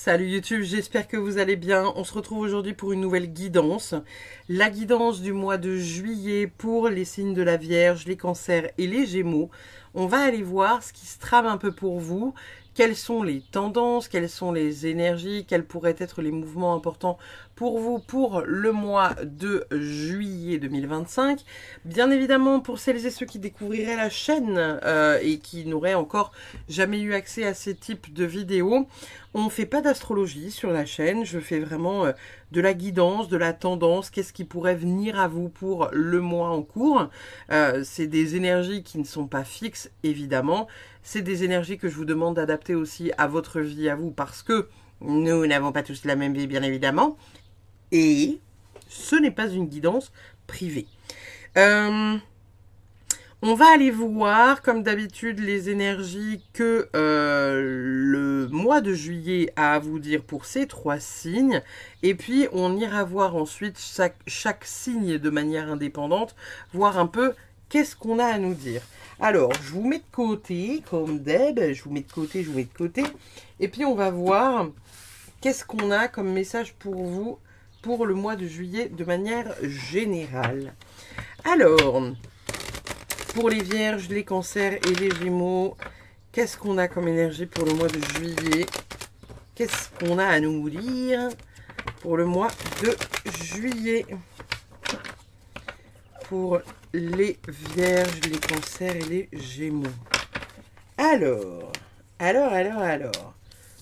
Salut YouTube, j'espère que vous allez bien. On se retrouve aujourd'hui pour une nouvelle guidance. La guidance du mois de juillet pour les signes de la Vierge, les cancers et les gémeaux. On va aller voir ce qui se trame un peu pour vous. Quelles sont les tendances, quelles sont les énergies, quels pourraient être les mouvements importants pour vous pour le mois de juillet 2025. Bien évidemment, pour celles et ceux qui découvriraient la chaîne et qui n'auraient encore jamais eu accès à ces types de vidéos, on ne fait pas d'astrologie sur la chaîne. Je fais vraiment de la guidance, de la tendance, qu'est-ce qui pourrait venir à vous pour le mois en cours. C'est des énergies qui ne sont pas fixes, évidemment. C'est des énergies que je vous demande d'adapter aussi à votre vie, à vous, parce que nous n'avons pas tous la même vie, bien évidemment. Et ce n'est pas une guidance privée. On va aller voir, comme d'habitude, les énergies que le mois de juillet a à vous dire pour ces trois signes. Et puis, on ira voir ensuite chaque signe de manière indépendante, voir un peu qu'est-ce qu'on a à nous dire. Alors, je vous mets de côté, comme d'hab, je vous mets de côté. Et puis, on va voir qu'est-ce qu'on a comme message pour vous pour le mois de juillet de manière générale. Alors, pour les vierges, les cancers et les gémeaux, qu'est-ce qu'on a comme énergie pour le mois de juillet? Qu'est-ce qu'on a à nous dire pour le mois de juillet? Pour les vierges, les cancers et les gémeaux. Alors.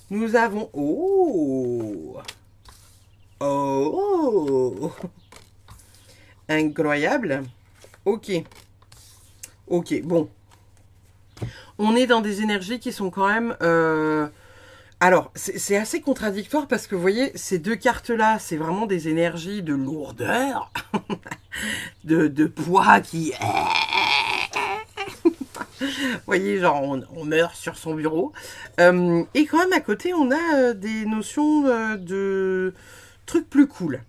Nous avons... Oh! Incroyable. Ok, bon. On est dans des énergies qui sont quand même... Alors, c'est assez contradictoire parce que, vous voyez, ces deux cartes-là, c'est vraiment des énergies de lourdeur, de poids qui... Vous voyez, genre, on meurt sur son bureau. Et quand même, à côté, on a des notions de trucs plus cool.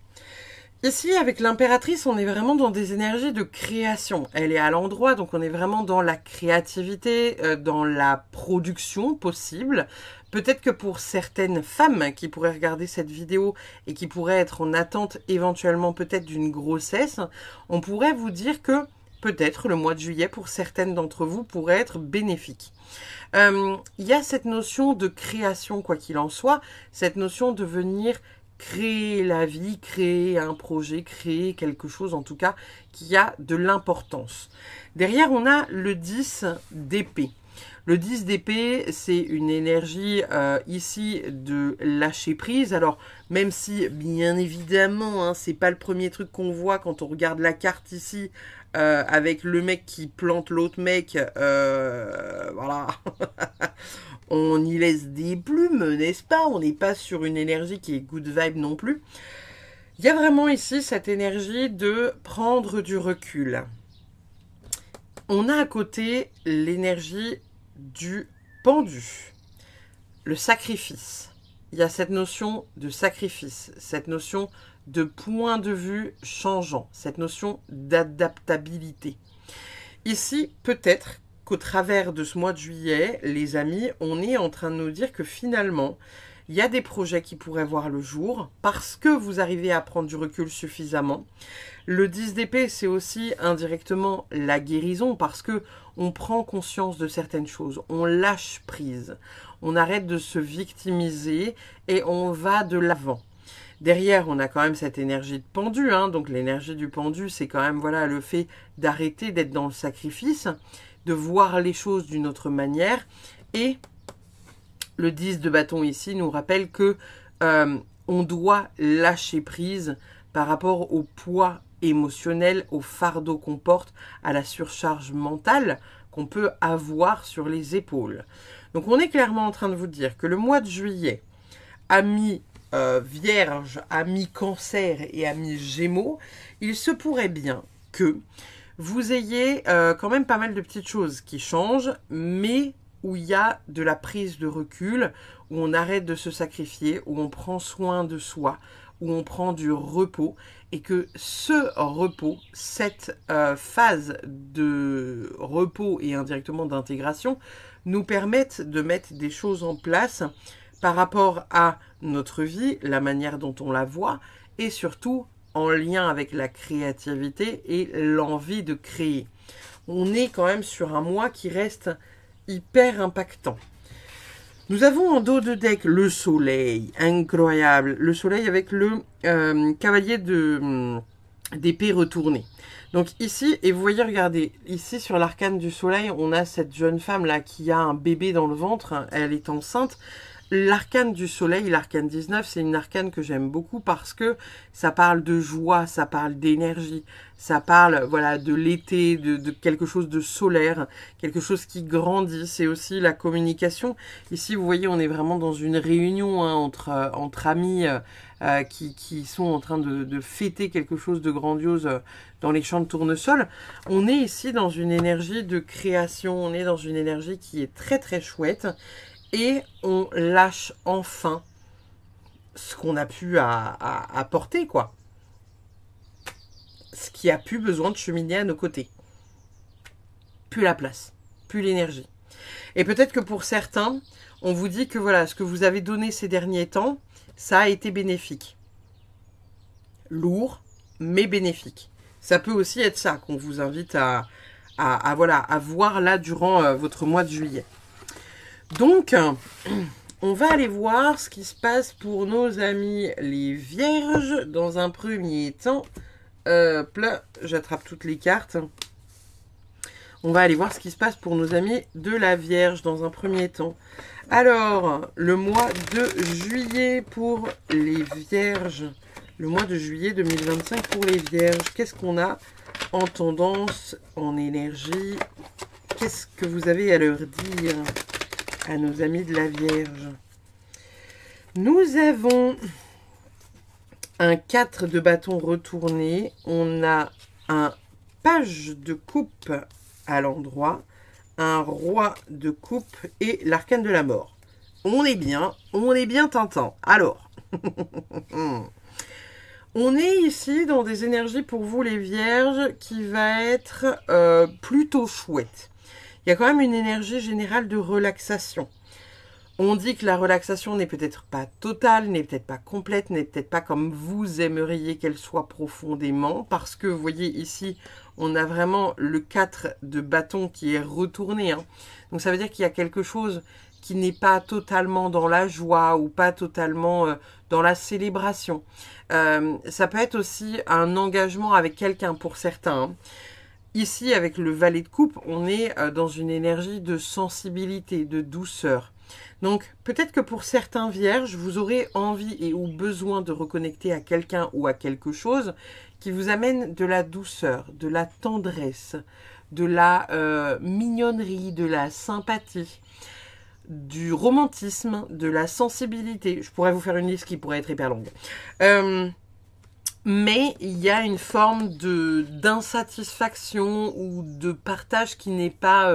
Ici, avec l'impératrice, on est vraiment dans des énergies de création. Elle est à l'endroit, donc on est vraiment dans la créativité, dans la production possible. Peut-être que pour certaines femmes qui pourraient regarder cette vidéo et qui pourraient être en attente éventuellement peut-être d'une grossesse, on pourrait vous dire que peut-être le mois de juillet pour certaines d'entre vous pourrait être bénéfique. Il y a cette notion de création, quoi qu'il en soit, cette notion de venir créer la vie, créer un projet, créer quelque chose en tout cas qui a de l'importance. Derrière, on a le 10 d'épée. Le 10 d'épée, c'est une énergie ici de lâcher prise. Alors, même si, bien évidemment, hein, c'est pas le premier truc qu'on voit quand on regarde la carte ici, avec le mec qui plante l'autre mec, voilà. On y laisse des plumes, n'est-ce pas? On n'est pas sur une énergie qui est good vibe non plus. Il y a vraiment ici cette énergie de prendre du recul. On a à côté l'énergie du pendu, le sacrifice. Il y a cette notion de sacrifice, cette notion de point de vue changeant, cette notion d'adaptabilité. Ici, peut-être qu'au travers de ce mois de juillet, les amis, on est en train de nous dire que finalement, il y a des projets qui pourraient voir le jour parce que vous arrivez à prendre du recul suffisamment. Le 10 d'épée, c'est aussi indirectement la guérison parce que on prend conscience de certaines choses, on lâche prise, on arrête de se victimiser et on va de l'avant. Derrière, on a quand même cette énergie de pendu, hein, donc l'énergie du pendu, c'est quand même voilà le fait d'arrêter d'être dans le sacrifice, de voir les choses d'une autre manière. Et le 10 de bâton ici nous rappelle que on doit lâcher prise par rapport au poids émotionnel, au fardeau qu'on porte, à la surcharge mentale qu'on peut avoir sur les épaules. Donc on est clairement en train de vous dire que le mois de juillet, amis Vierge, amis Cancer et amis Gémeaux, il se pourrait bien que vous ayez quand même pas mal de petites choses qui changent, mais où il y a de la prise de recul, où on arrête de se sacrifier, où on prend soin de soi, où on prend du repos, et que ce repos, cette phase de repos et indirectement d'intégration, nous permettent de mettre des choses en place par rapport à notre vie, la manière dont on la voit, et surtout en lien avec la créativité et l'envie de créer. On est quand même sur un mois qui reste hyper impactant. Nous avons en dos de deck le soleil, incroyable. Le soleil avec le cavalier d'épée retourné. Donc ici, et vous voyez, regardez, ici sur l'arcane du soleil, on a cette jeune femme là qui a un bébé dans le ventre, elle est enceinte. L'arcane du soleil, l'arcane 19, c'est une arcane que j'aime beaucoup parce que ça parle de joie, ça parle d'énergie, ça parle voilà de l'été, de quelque chose de solaire, quelque chose qui grandit. C'est aussi la communication. Ici, vous voyez, on est vraiment dans une réunion hein, entre amis qui sont en train de fêter quelque chose de grandiose dans les champs de tournesol. On est ici dans une énergie de création, on est dans une énergie qui est très très chouette. Et on lâche enfin ce qu'on a pu apporter, quoi. Ce qui a plus besoin de cheminer à nos côtés. Plus la place, plus l'énergie. Et peut-être que pour certains, on vous dit que voilà, ce que vous avez donné ces derniers temps, ça a été bénéfique. Lourd, mais bénéfique. Ça peut aussi être ça qu'on vous invite à voir là durant votre mois de juillet. Donc, on va aller voir ce qui se passe pour nos amis les vierges dans un premier temps. Hop là, j'attrape toutes les cartes. On va aller voir ce qui se passe pour nos amis de la Vierge dans un premier temps. Alors, le mois de juillet pour les Vierges. Le mois de juillet 2025 pour les Vierges. Qu'est-ce qu'on a en tendance, en énergie? Qu'est-ce que vous avez à leur dire à nos amis de la Vierge? Nous avons un 4 de bâton retourné. On a un page de coupe à l'endroit, un roi de coupe et l'arcane de la mort. On est bien tintin. Alors, on est ici dans des énergies pour vous les Vierges qui va être plutôt chouette. Il y a quand même une énergie générale de relaxation. On dit que la relaxation n'est peut-être pas totale, n'est peut-être pas complète, n'est peut-être pas comme vous aimeriez qu'elle soit profondément. Parce que, vous voyez, ici, on a vraiment le 4 de bâton qui est retourné. Hein. Donc, ça veut dire qu'il y a quelque chose qui n'est pas totalement dans la joie ou pas totalement dans la célébration. Ça peut être aussi un engagement avec quelqu'un pour certains. Hein. Ici, avec le valet de coupe, on est dans une énergie de sensibilité, de douceur. Donc, peut-être que pour certains vierges, vous aurez envie et ou besoin de reconnecter à quelqu'un ou à quelque chose qui vous amène de la douceur, de la tendresse, de la mignonnerie, de la sympathie, du romantisme, de la sensibilité. Je pourrais vous faire une liste qui pourrait être hyper longue. Mais il y a une forme d'insatisfaction ou de partage qui n'est pas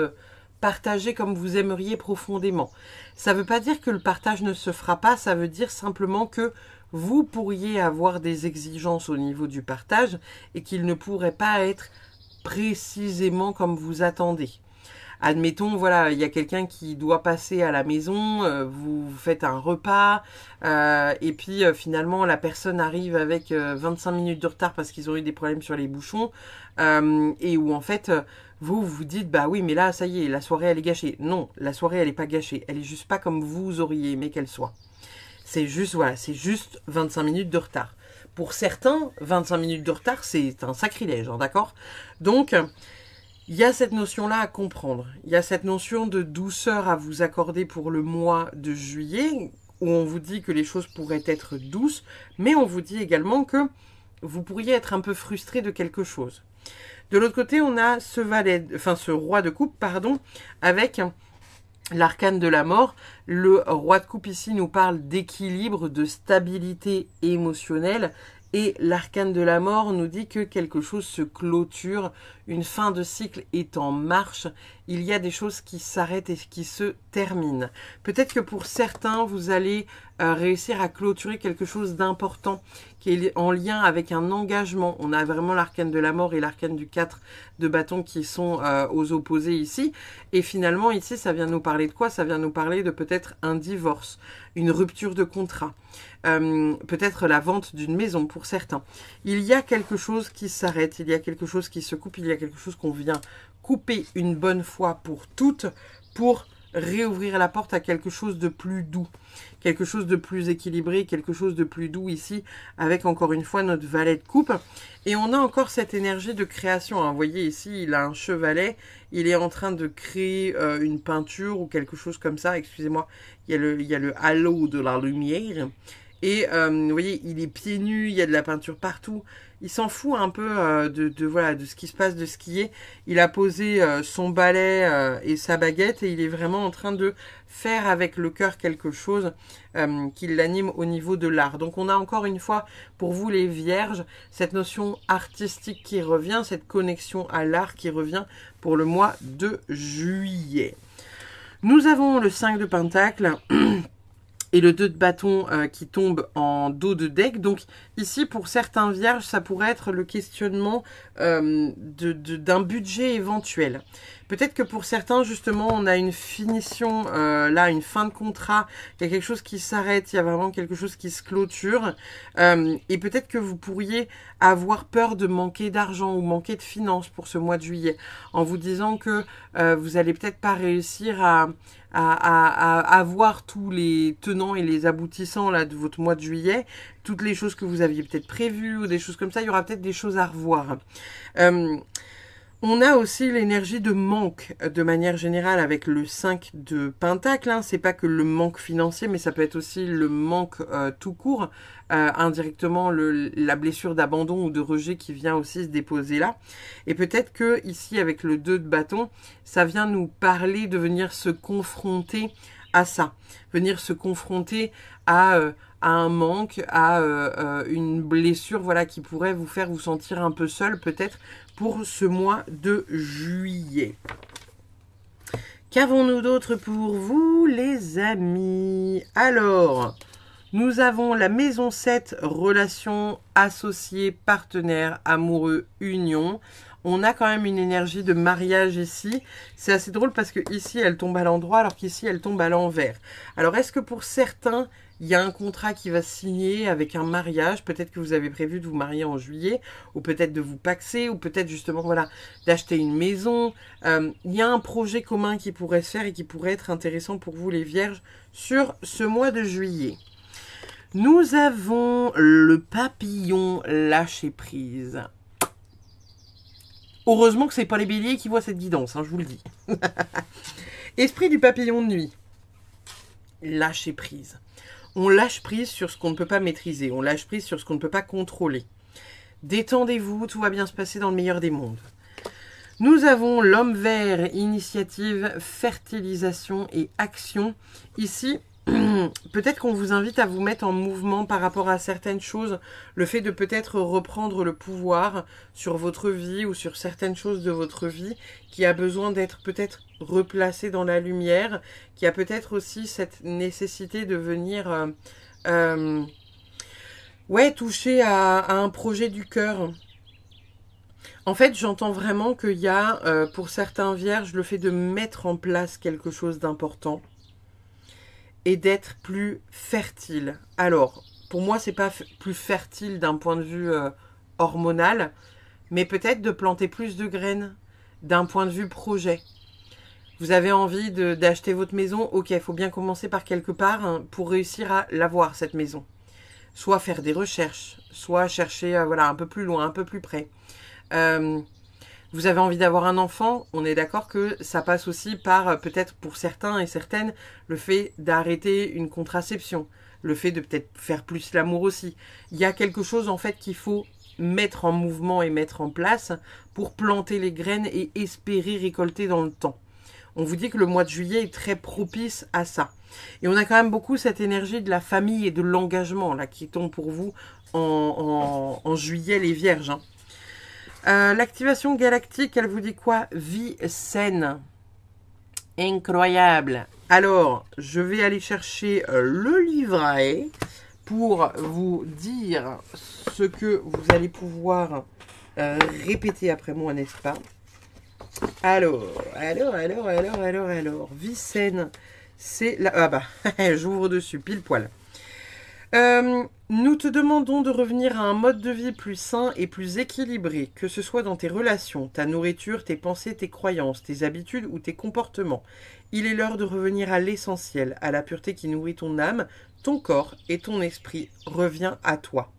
partagé comme vous aimeriez profondément. Ça ne veut pas dire que le partage ne se fera pas, ça veut dire simplement que vous pourriez avoir des exigences au niveau du partage et qu'il ne pourrait pas être précisément comme vous attendez. Admettons, voilà, il y a quelqu'un qui doit passer à la maison, vous faites un repas, et puis finalement la personne arrive avec 25 minutes de retard parce qu'ils ont eu des problèmes sur les bouchons, et où en fait, vous vous dites, bah oui, mais là, ça y est, la soirée elle est gâchée. Non, la soirée elle est pas gâchée, elle est juste pas comme vous auriez aimé qu'elle soit. C'est juste, voilà, c'est juste 25 minutes de retard. Pour certains, 25 minutes de retard, c'est un sacrilège, hein, d'accord? Donc, il y a cette notion-là à comprendre. Il y a cette notion de douceur à vous accorder pour le mois de juillet, où on vous dit que les choses pourraient être douces, mais on vous dit également que vous pourriez être un peu frustré de quelque chose. De l'autre côté, on a ce roi de coupe, pardon, avec l'arcane de la mort. Le roi de coupe ici nous parle d'équilibre, de stabilité émotionnelle. Et l'arcane de la mort nous dit que quelque chose se clôture, une fin de cycle est en marche, il y a des choses qui s'arrêtent et qui se terminent. Peut-être que pour certains, vous allez réussir à clôturer quelque chose d'important qui est en lien avec un engagement. On a vraiment l'arcane de la mort et l'arcane du 4 de bâton qui sont aux opposés ici. Et finalement, ici, ça vient nous parler de quoi? Ça vient nous parler de peut-être un divorce, une rupture de contrat, peut-être la vente d'une maison pour certains. Il y a quelque chose qui s'arrête, il y a quelque chose qui se coupe, il y a quelque chose qu'on vient couper une bonne fois pour toutes pour réouvrir la porte à quelque chose de plus doux, quelque chose de plus équilibré, quelque chose de plus doux ici, avec encore une fois notre valet de coupe. Et on a encore cette énergie de création, hein. Vous voyez ici, il a un chevalet, il est en train de créer une peinture ou quelque chose comme ça, excusez-moi, il y a le halo de la lumière. Et vous voyez, il est pieds nus, il y a de la peinture partout. Il s'en fout un peu voilà, de ce qui se passe, de ce qui est. Il a posé son balai et sa baguette et il est vraiment en train de faire avec le cœur quelque chose qui l'anime au niveau de l'art. Donc on a encore une fois, pour vous les vierges, cette notion artistique qui revient, cette connexion à l'art qui revient pour le mois de juillet. Nous avons le 5 de Pentacle et le 2 de bâton qui tombe en dos de deck. Donc ici, pour certains vierges, ça pourrait être le questionnement d'un budget éventuel. Peut-être que pour certains, justement, on a une finition, là, une fin de contrat, il y a quelque chose qui s'arrête, il y a vraiment quelque chose qui se clôture. Et peut-être que vous pourriez avoir peur de manquer d'argent ou manquer de finances pour ce mois de juillet, en vous disant que vous allez peut-être pas réussir à avoir tous les tenants et les aboutissants là de votre mois de juillet, toutes les choses que vous aviez peut-être prévues ou des choses comme ça, il y aura peut-être des choses à revoir. On a aussi l'énergie de manque de manière générale avec le 5 de Pentacle. Hein. C'est pas que le manque financier, mais ça peut être aussi le manque tout court, indirectement la blessure d'abandon ou de rejet qui vient aussi se déposer là. Et peut-être que ici avec le 2 de bâton, ça vient nous parler de venir se confronter à ça, venir se confronter à un manque, à une blessure, voilà, qui pourrait vous faire vous sentir un peu seul peut-être pour ce mois de juillet. Qu'avons-nous d'autre pour vous, les amis? Alors, nous avons la maison 7, relations, associés, partenaires, amoureux, union. On a quand même une énergie de mariage ici. C'est assez drôle parce que ici, elle tombe à l'endroit alors qu'ici, elle tombe à l'envers. Alors, est-ce que pour certains, il y a un contrat qui va se signer avec un mariage? Peut-être que vous avez prévu de vous marier en juillet, ou peut-être de vous paxer, ou peut-être justement, voilà, d'acheter une maison. Il y a un projet commun qui pourrait se faire et qui pourrait être intéressant pour vous, les vierges, sur ce mois de juillet. Nous avons le papillon lâcher prise. Heureusement que ce n'est pas les béliers qui voient cette guidance, hein, je vous le dis. Esprit du papillon de nuit. Lâcher prise. On lâche prise sur ce qu'on ne peut pas maîtriser. On lâche prise sur ce qu'on ne peut pas contrôler. Détendez-vous, tout va bien se passer dans le meilleur des mondes. Nous avons l'homme vert, initiative, fertilisation et action. Ici, peut-être qu'on vous invite à vous mettre en mouvement par rapport à certaines choses. Le fait de peut-être reprendre le pouvoir sur votre vie ou sur certaines choses de votre vie qui a besoin d'être peut-être replacé dans la lumière, qui a peut-être aussi cette nécessité de venir toucher à un projet du cœur. En fait, j'entends vraiment qu'il y a, pour certains vierges, le fait de mettre en place quelque chose d'important et d'être plus fertile. Alors, pour moi, c'est pas plus fertile d'un point de vue hormonal, mais peut-être de planter plus de graines d'un point de vue projet. Vous avez envie d'acheter votre maison, ok, il faut bien commencer par quelque part hein, pour réussir à l'avoir, cette maison. Soit faire des recherches, soit chercher voilà, un peu plus loin, un peu plus près. Vous avez envie d'avoir un enfant, on est d'accord que ça passe aussi par, peut-être pour certains et certaines, le fait d'arrêter une contraception, le fait de peut-être faire plus l'amour aussi. Il y a quelque chose en fait qu'il faut mettre en mouvement et mettre en place pour planter les graines et espérer récolter dans le temps. On vous dit que le mois de juillet est très propice à ça. Et on a quand même beaucoup cette énergie de la famille et de l'engagement là qui tombe pour vous en juillet, les vierges. Hein. L'activation galactique, elle vous dit quoi? Vie saine. Incroyable. Alors, je vais aller chercher le livret pour vous dire ce que vous allez pouvoir répéter après moi, n'est-ce pas? Alors. Vie saine, c'est la... Ah bah, j'ouvre dessus, pile poil. Nous te demandons de revenir à un mode de vie plus sain et plus équilibré, que ce soit dans tes relations, ta nourriture, tes pensées, tes croyances, tes habitudes ou tes comportements. Il est l'heure de revenir à l'essentiel, à la pureté qui nourrit ton âme, ton corps et ton esprit. Reviens à toi.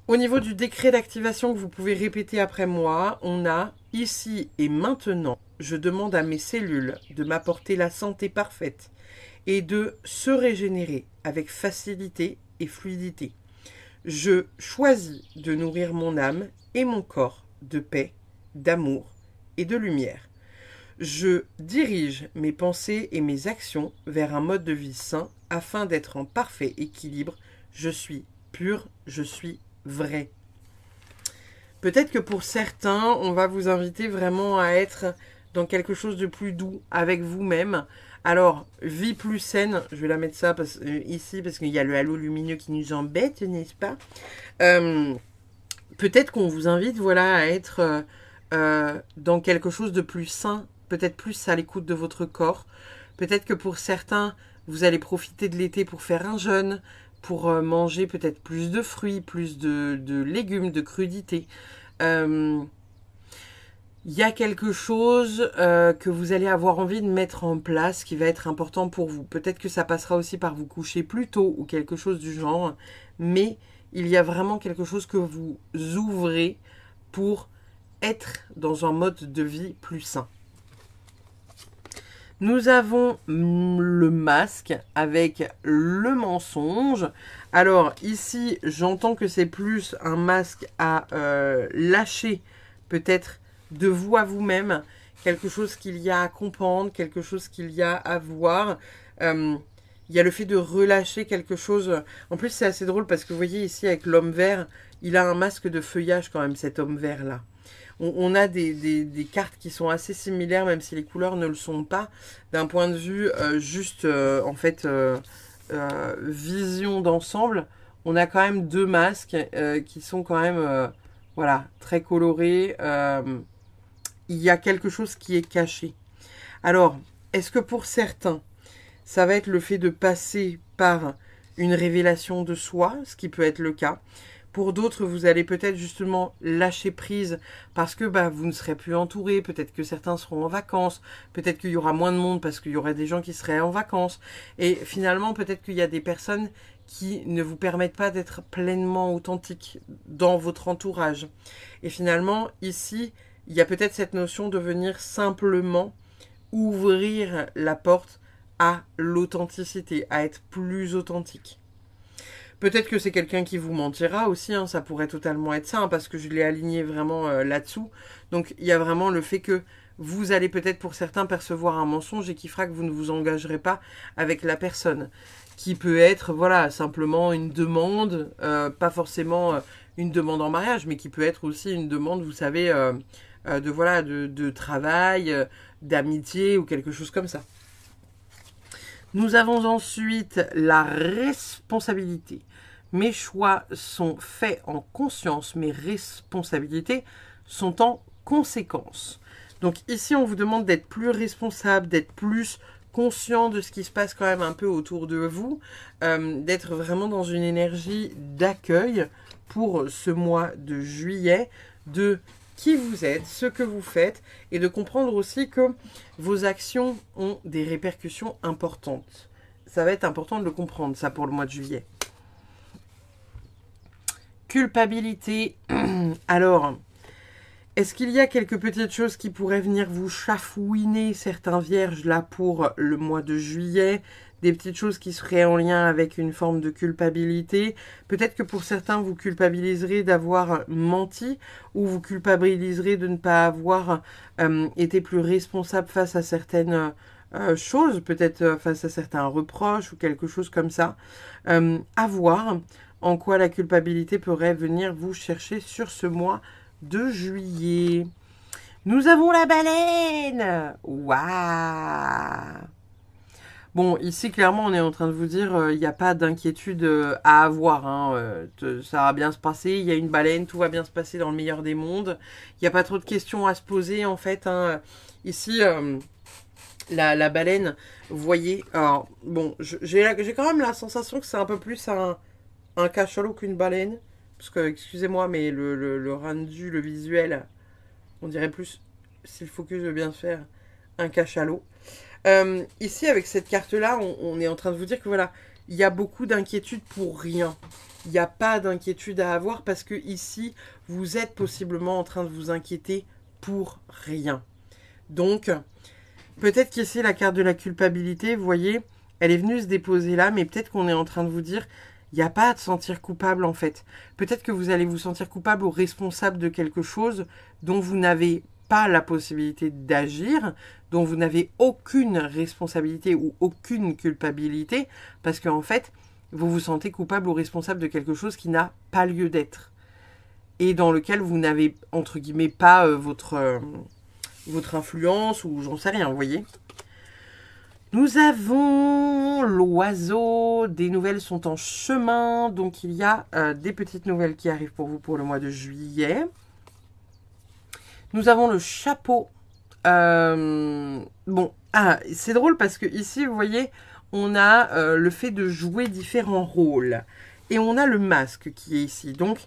Au niveau du décret d'activation que vous pouvez répéter après moi, on a « Ici et maintenant, je demande à mes cellules de m'apporter la santé parfaite et de se régénérer avec facilité et fluidité. Je choisis de nourrir mon âme et mon corps de paix, d'amour et de lumière. Je dirige mes pensées et mes actions vers un mode de vie sain afin d'être en parfait équilibre. Je suis pur, je suis vrai. » Peut-être que pour certains, on va vous inviter vraiment à être dans quelque chose de plus doux avec vous-même. Alors, vie plus saine, je vais la mettre ça ici parce qu'il y a le halo lumineux qui nous embête, n'est-ce pas? Peut-être qu'on vous invite voilà, à être dans quelque chose de plus sain, peut-être plus à l'écoute de votre corps. Peut-être que pour certains, vous allez profiter de l'été pour faire un jeûne, pour manger peut-être plus de fruits, plus de légumes, de crudités. Il y a quelque chose que vous allez avoir envie de mettre en place qui va être important pour vous. Peut-être que ça passera aussi par vous coucher plus tôt ou quelque chose du genre, mais il y a vraiment quelque chose que vous ouvrez pour être dans un mode de vie plus sain. Nous avons le masque avec le mensonge. Alors ici, j'entends que c'est plus un masque à lâcher peut-être de vous à vous-même, quelque chose qu'il y a à comprendre, quelque chose qu'il y a à voir. Il y a le fait de relâcher quelque chose. En plus, c'est assez drôle parce que vous voyez ici avec l'homme vert, il a un masque de feuillage quand même, cet homme vert-là. On a des cartes qui sont assez similaires, même si les couleurs ne le sont pas, d'un point de vue en fait, vision d'ensemble. On a quand même deux masques qui sont quand même, voilà, très colorés. Il y a quelque chose qui est caché. Alors, est-ce que pour certains, ça va être le fait de passer par une révélation de soi, ce qui peut être le cas. Pour d'autres, vous allez peut-être justement lâcher prise parce que vous ne serez plus entouré. Peut-être que certains seront en vacances. Peut-être qu'il y aura moins de monde parce qu'il y aura des gens qui seraient en vacances. Et finalement, peut-être qu'il y a des personnes qui ne vous permettent pas d'être pleinement authentique dans votre entourage. Et finalement, ici, il y a peut-être cette notion de venir simplement ouvrir la porte à l'authenticité, à être plus authentique. Peut-être que c'est quelqu'un qui vous mentira aussi, hein, ça pourrait totalement être ça, hein, parce que je l'ai aligné vraiment là-dessous. Donc il y a vraiment le fait que vous allez peut-être pour certains percevoir un mensonge et qui fera que vous ne vous engagerez pas avec la personne. Qui peut être, voilà, simplement une demande, pas forcément une demande en mariage, mais qui peut être aussi une demande, vous savez, de travail, d'amitié ou quelque chose comme ça. Nous avons ensuite la responsabilité. Mes choix sont faits en conscience, mes responsabilités sont en conséquence. Donc ici, on vous demande d'être plus responsable, d'être plus conscient de ce qui se passe quand même un peu autour de vous, d'être vraiment dans une énergie d'accueil pour ce mois de juillet, de qui vous êtes, ce que vous faites, et de comprendre aussi que vos actions ont des répercussions importantes. Ça va être important de le comprendre, ça, pour le mois de juillet. Culpabilité. Alors, est-ce qu'il y a quelques petites choses qui pourraient venir vous chafouiner, certains vierges, là, pour le mois de juillet ? Des petites choses qui seraient en lien avec une forme de culpabilité. Peut-être que pour certains, vous culpabiliserez d'avoir menti ou vous culpabiliserez de ne pas avoir été plus responsable face à certaines choses, peut-être face à certains reproches ou quelque chose comme ça. À voir en quoi la culpabilité pourrait venir vous chercher sur ce mois de juillet. Nous avons la baleine. Waouh. Bon, ici, clairement, on est en train de vous dire, il n'y a pas d'inquiétude à avoir. Hein, ça va bien se passer, il y a une baleine, tout va bien se passer dans le meilleur des mondes. Il n'y a pas trop de questions à se poser, en fait. Hein. Ici, la baleine, vous voyez, alors, bon, j'ai quand même la sensation que c'est un peu plus un cachalot qu'une baleine. Parce que, excusez-moi, mais le rendu, le visuel, on dirait plus, si le focus veut bien se faire, un cachalot. Ici, avec cette carte-là, on est en train de vous dire que voilà, il y a beaucoup d'inquiétude pour rien. Il n'y a pas d'inquiétude à avoir parce que ici, vous êtes possiblement en train de vous inquiéter pour rien. Donc, peut-être qu'ici, la carte de la culpabilité, vous voyez, elle est venue se déposer là, mais peut-être qu'on est en train de vous dire, il n'y a pas à te sentir coupable en fait. Peut-être que vous allez vous sentir coupable ou responsable de quelque chose dont vous n'avez pas la possibilité d'agir, dont vous n'avez aucune responsabilité ou aucune culpabilité, parce qu'en fait, vous vous sentez coupable ou responsable de quelque chose qui n'a pas lieu d'être, et dans lequel vous n'avez, entre guillemets, pas votre influence, ou j'en sais rien, vous voyez. Nous avons l'oiseau, des nouvelles sont en chemin, donc il y a des petites nouvelles qui arrivent pour vous pour le mois de juillet. Nous avons le chapeau. Bon, c'est drôle parce que ici, vous voyez, on a le fait de jouer différents rôles. Et on a le masque qui est ici. Donc,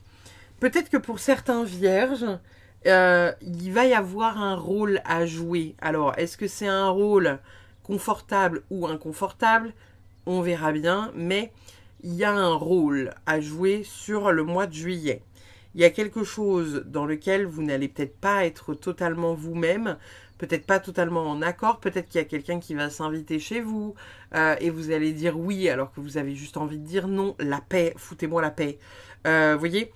peut-être que pour certains vierges, il va y avoir un rôle à jouer. Alors, est-ce que c'est un rôle confortable ou inconfortable? On verra bien. Mais il y a un rôle à jouer sur le mois de juillet. Il y a quelque chose dans lequel vous n'allez peut-être pas être totalement vous-même, peut-être pas totalement en accord, peut-être qu'il y a quelqu'un qui va s'inviter chez vous et vous allez dire oui alors que vous avez juste envie de dire non, la paix, foutez-moi la paix. Vous voyez,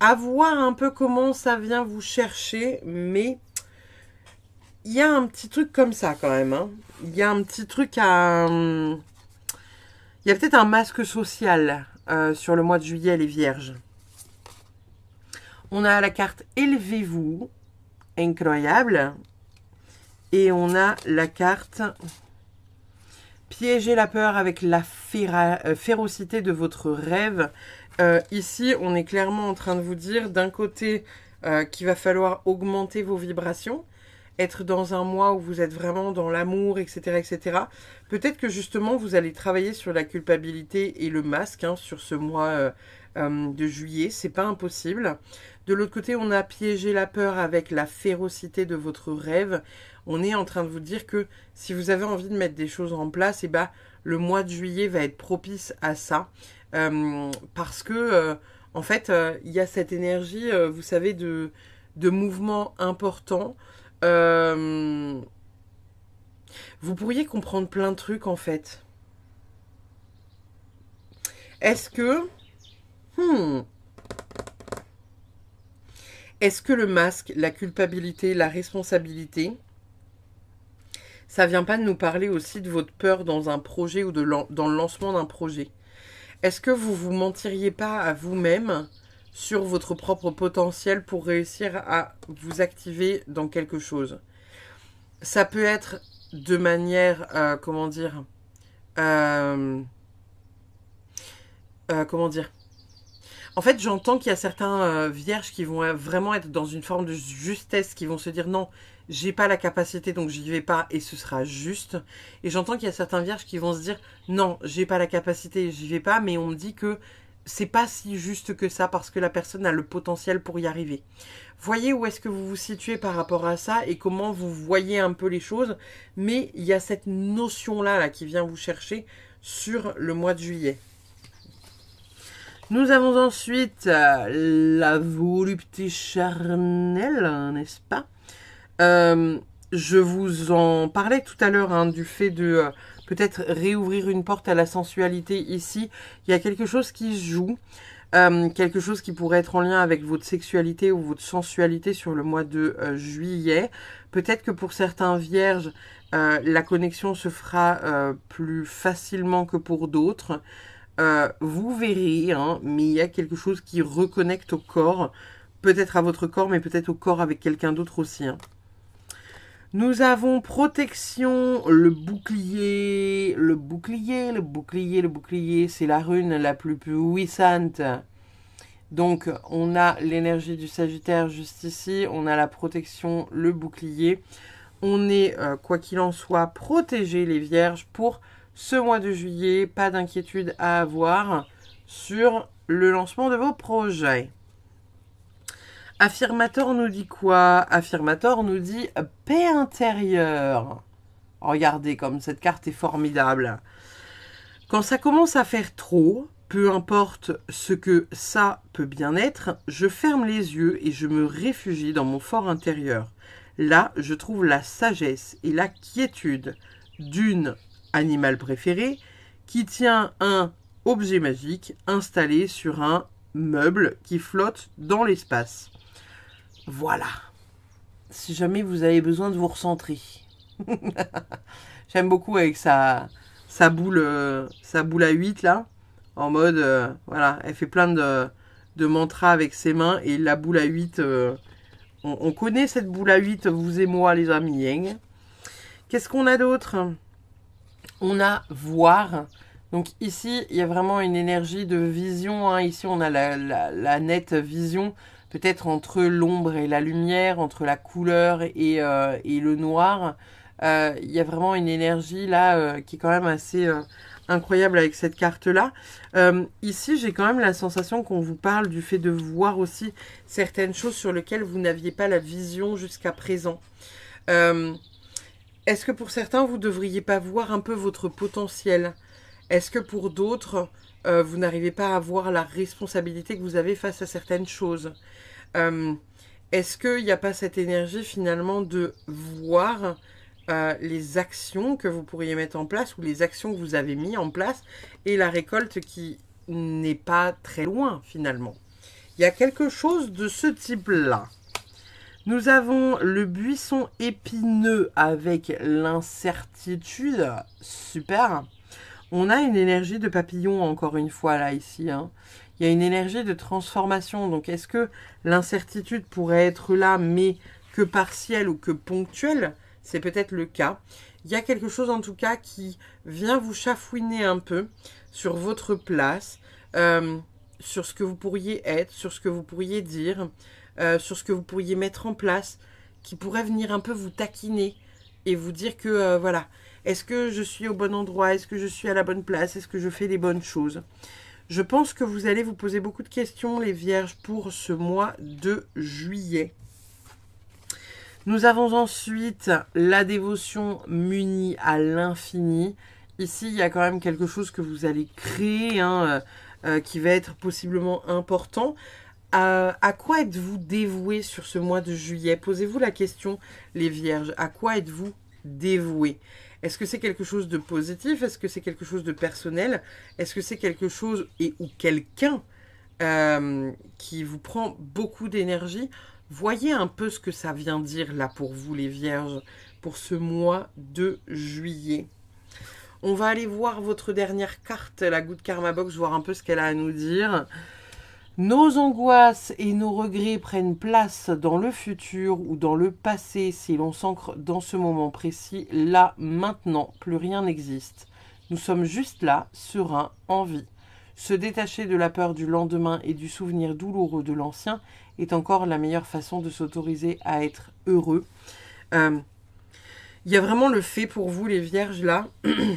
à voir un peu comment ça vient vous chercher, mais il y a un petit truc comme ça quand même. Hein. Il y a un petit truc à... Il y a peut-être un masque social sur le mois de juillet, les vierges. On a la carte Élevez-vous, incroyable. Et on a la carte Piégez la peur avec la férocité de votre rêve. Ici, on est clairement en train de vous dire d'un côté qu'il va falloir augmenter vos vibrations, être dans un mois où vous êtes vraiment dans l'amour, etc., etc. Peut-être que justement, vous allez travailler sur la culpabilité et le masque hein, sur ce mois de juillet. C'est pas impossible. De l'autre côté, on a piégé la peur avec la férocité de votre rêve. On est en train de vous dire que si vous avez envie de mettre des choses en place, eh ben, le mois de juillet va être propice à ça. Parce que, en fait, il y a cette énergie, vous savez, de mouvement important. Vous pourriez comprendre plein de trucs, en fait. Est-ce que... Est-ce que le masque, la culpabilité, la responsabilité, ça vient pas de nous parler aussi de votre peur dans un projet ou dans le lancement d'un projet? Est-ce que vous vous mentiriez pas à vous-même sur votre propre potentiel pour réussir à vous activer dans quelque chose? Ça peut être de manière, comment dire, en fait, j'entends qu'il y a certains vierges qui vont vraiment être dans une forme de justesse, qui vont se dire non, j'ai pas la capacité donc j'y vais pas et ce sera juste. Et j'entends qu'il y a certains vierges qui vont se dire non, j'ai pas la capacité, j'y vais pas, mais on me dit que c'est pas si juste que ça parce que la personne a le potentiel pour y arriver. Voyez où est-ce que vous vous situez par rapport à ça et comment vous voyez un peu les choses. Mais il y a cette notion-là là, qui vient vous chercher sur le mois de juillet. Nous avons ensuite la volupté charnelle, n'est-ce pas? Je vous en parlais tout à l'heure hein, du fait de peut-être réouvrir une porte à la sensualité ici. Il y a quelque chose qui se joue, quelque chose qui pourrait être en lien avec votre sexualité ou votre sensualité sur le mois de juillet. Peut-être que pour certains vierges, la connexion se fera plus facilement que pour d'autres. Vous verrez, hein, mais il y a quelque chose qui reconnecte au corps, peut-être à votre corps, mais peut-être au corps avec quelqu'un d'autre aussi. Hein. Nous avons protection, le bouclier, le bouclier, le bouclier, le bouclier. C'est la rune la plus puissante. Donc, on a l'énergie du Sagittaire juste ici. On a la protection, le bouclier. On est, quoi qu'il en soit, protégé les Vierges pour ce mois de juillet. Pas d'inquiétude à avoir sur le lancement de vos projets. Affirmator nous dit quoi? Affirmator nous dit paix intérieure. Regardez comme cette carte est formidable. Quand ça commence à faire trop, peu importe ce que ça peut bien être, je ferme les yeux et je me réfugie dans mon fort intérieur. Là, je trouve la sagesse et la quiétude d'une animal préféré qui tient un objet magique installé sur un meuble qui flotte dans l'espace. Voilà. Si jamais vous avez besoin de vous recentrer. J'aime beaucoup avec sa boule à 8 là. En mode, voilà, elle fait plein de mantras avec ses mains. Et la boule à 8, on connaît cette boule à 8, vous et moi les amis. Hein. Qu'est-ce qu'on a d'autre? On a voir. Donc ici, il y a vraiment une énergie de vision. Hein. Ici, on a la nette vision. Peut-être entre l'ombre et la lumière, entre la couleur et le noir. Il y a vraiment une énergie là qui est quand même assez incroyable avec cette carte-là. Ici, j'ai quand même la sensation qu'on vous parle du fait de voir aussi certaines choses sur lesquelles vous n'aviez pas la vision jusqu'à présent. Est-ce que pour certains, vous ne devriez pas voir un peu votre potentiel? Est-ce que pour d'autres, vous n'arrivez pas à voir la responsabilité que vous avez face à certaines choses? Est-ce qu'il n'y a pas cette énergie finalement de voir les actions que vous pourriez mettre en place ou les actions que vous avez mis en place et la récolte qui n'est pas très loin finalement? Il y a quelque chose de ce type-là. Nous avons le buisson épineux avec l'incertitude. Super. On a une énergie de papillon encore une fois là ici. Hein. Il y a une énergie de transformation. Donc est-ce que l'incertitude pourrait être là mais que partielle ou que ponctuelle? C'est peut-être le cas. Il y a quelque chose en tout cas qui vient vous chafouiner un peu sur votre place, sur ce que vous pourriez être, sur ce que vous pourriez dire, sur ce que vous pourriez mettre en place, qui pourrait venir un peu vous taquiner et vous dire que voilà, est-ce que je suis au bon endroit, est-ce que je suis à la bonne place, est-ce que je fais les bonnes choses? Je pense que vous allez vous poser beaucoup de questions, les Vierges, pour ce mois de juillet. Nous avons ensuite la dévotion munie à l'infini. Ici, il y a quand même quelque chose que vous allez créer, hein, qui va être possiblement important. À quoi êtes-vous dévoué sur ce mois de juillet? Posez-vous la question, les Vierges. À quoi êtes-vous dévoué? Est-ce que c'est quelque chose de positif? Est-ce que c'est quelque chose de personnel? Est-ce que c'est quelque chose ou quelqu'un qui vous prend beaucoup d'énergie? Voyez un peu ce que ça vient dire là pour vous, les Vierges, pour ce mois de juillet. On va aller voir votre dernière carte, la Good Karma Box, voir un peu ce qu'elle a à nous dire. Nos angoisses et nos regrets prennent place dans le futur ou dans le passé si l'on s'ancre dans ce moment précis. Là, maintenant, plus rien n'existe. Nous sommes juste là, sereins, en vie. Se détacher de la peur du lendemain et du souvenir douloureux de l'ancien est encore la meilleure façon de s'autoriser à être heureux. Il y a vraiment le fait pour vous, les Vierges, là. Il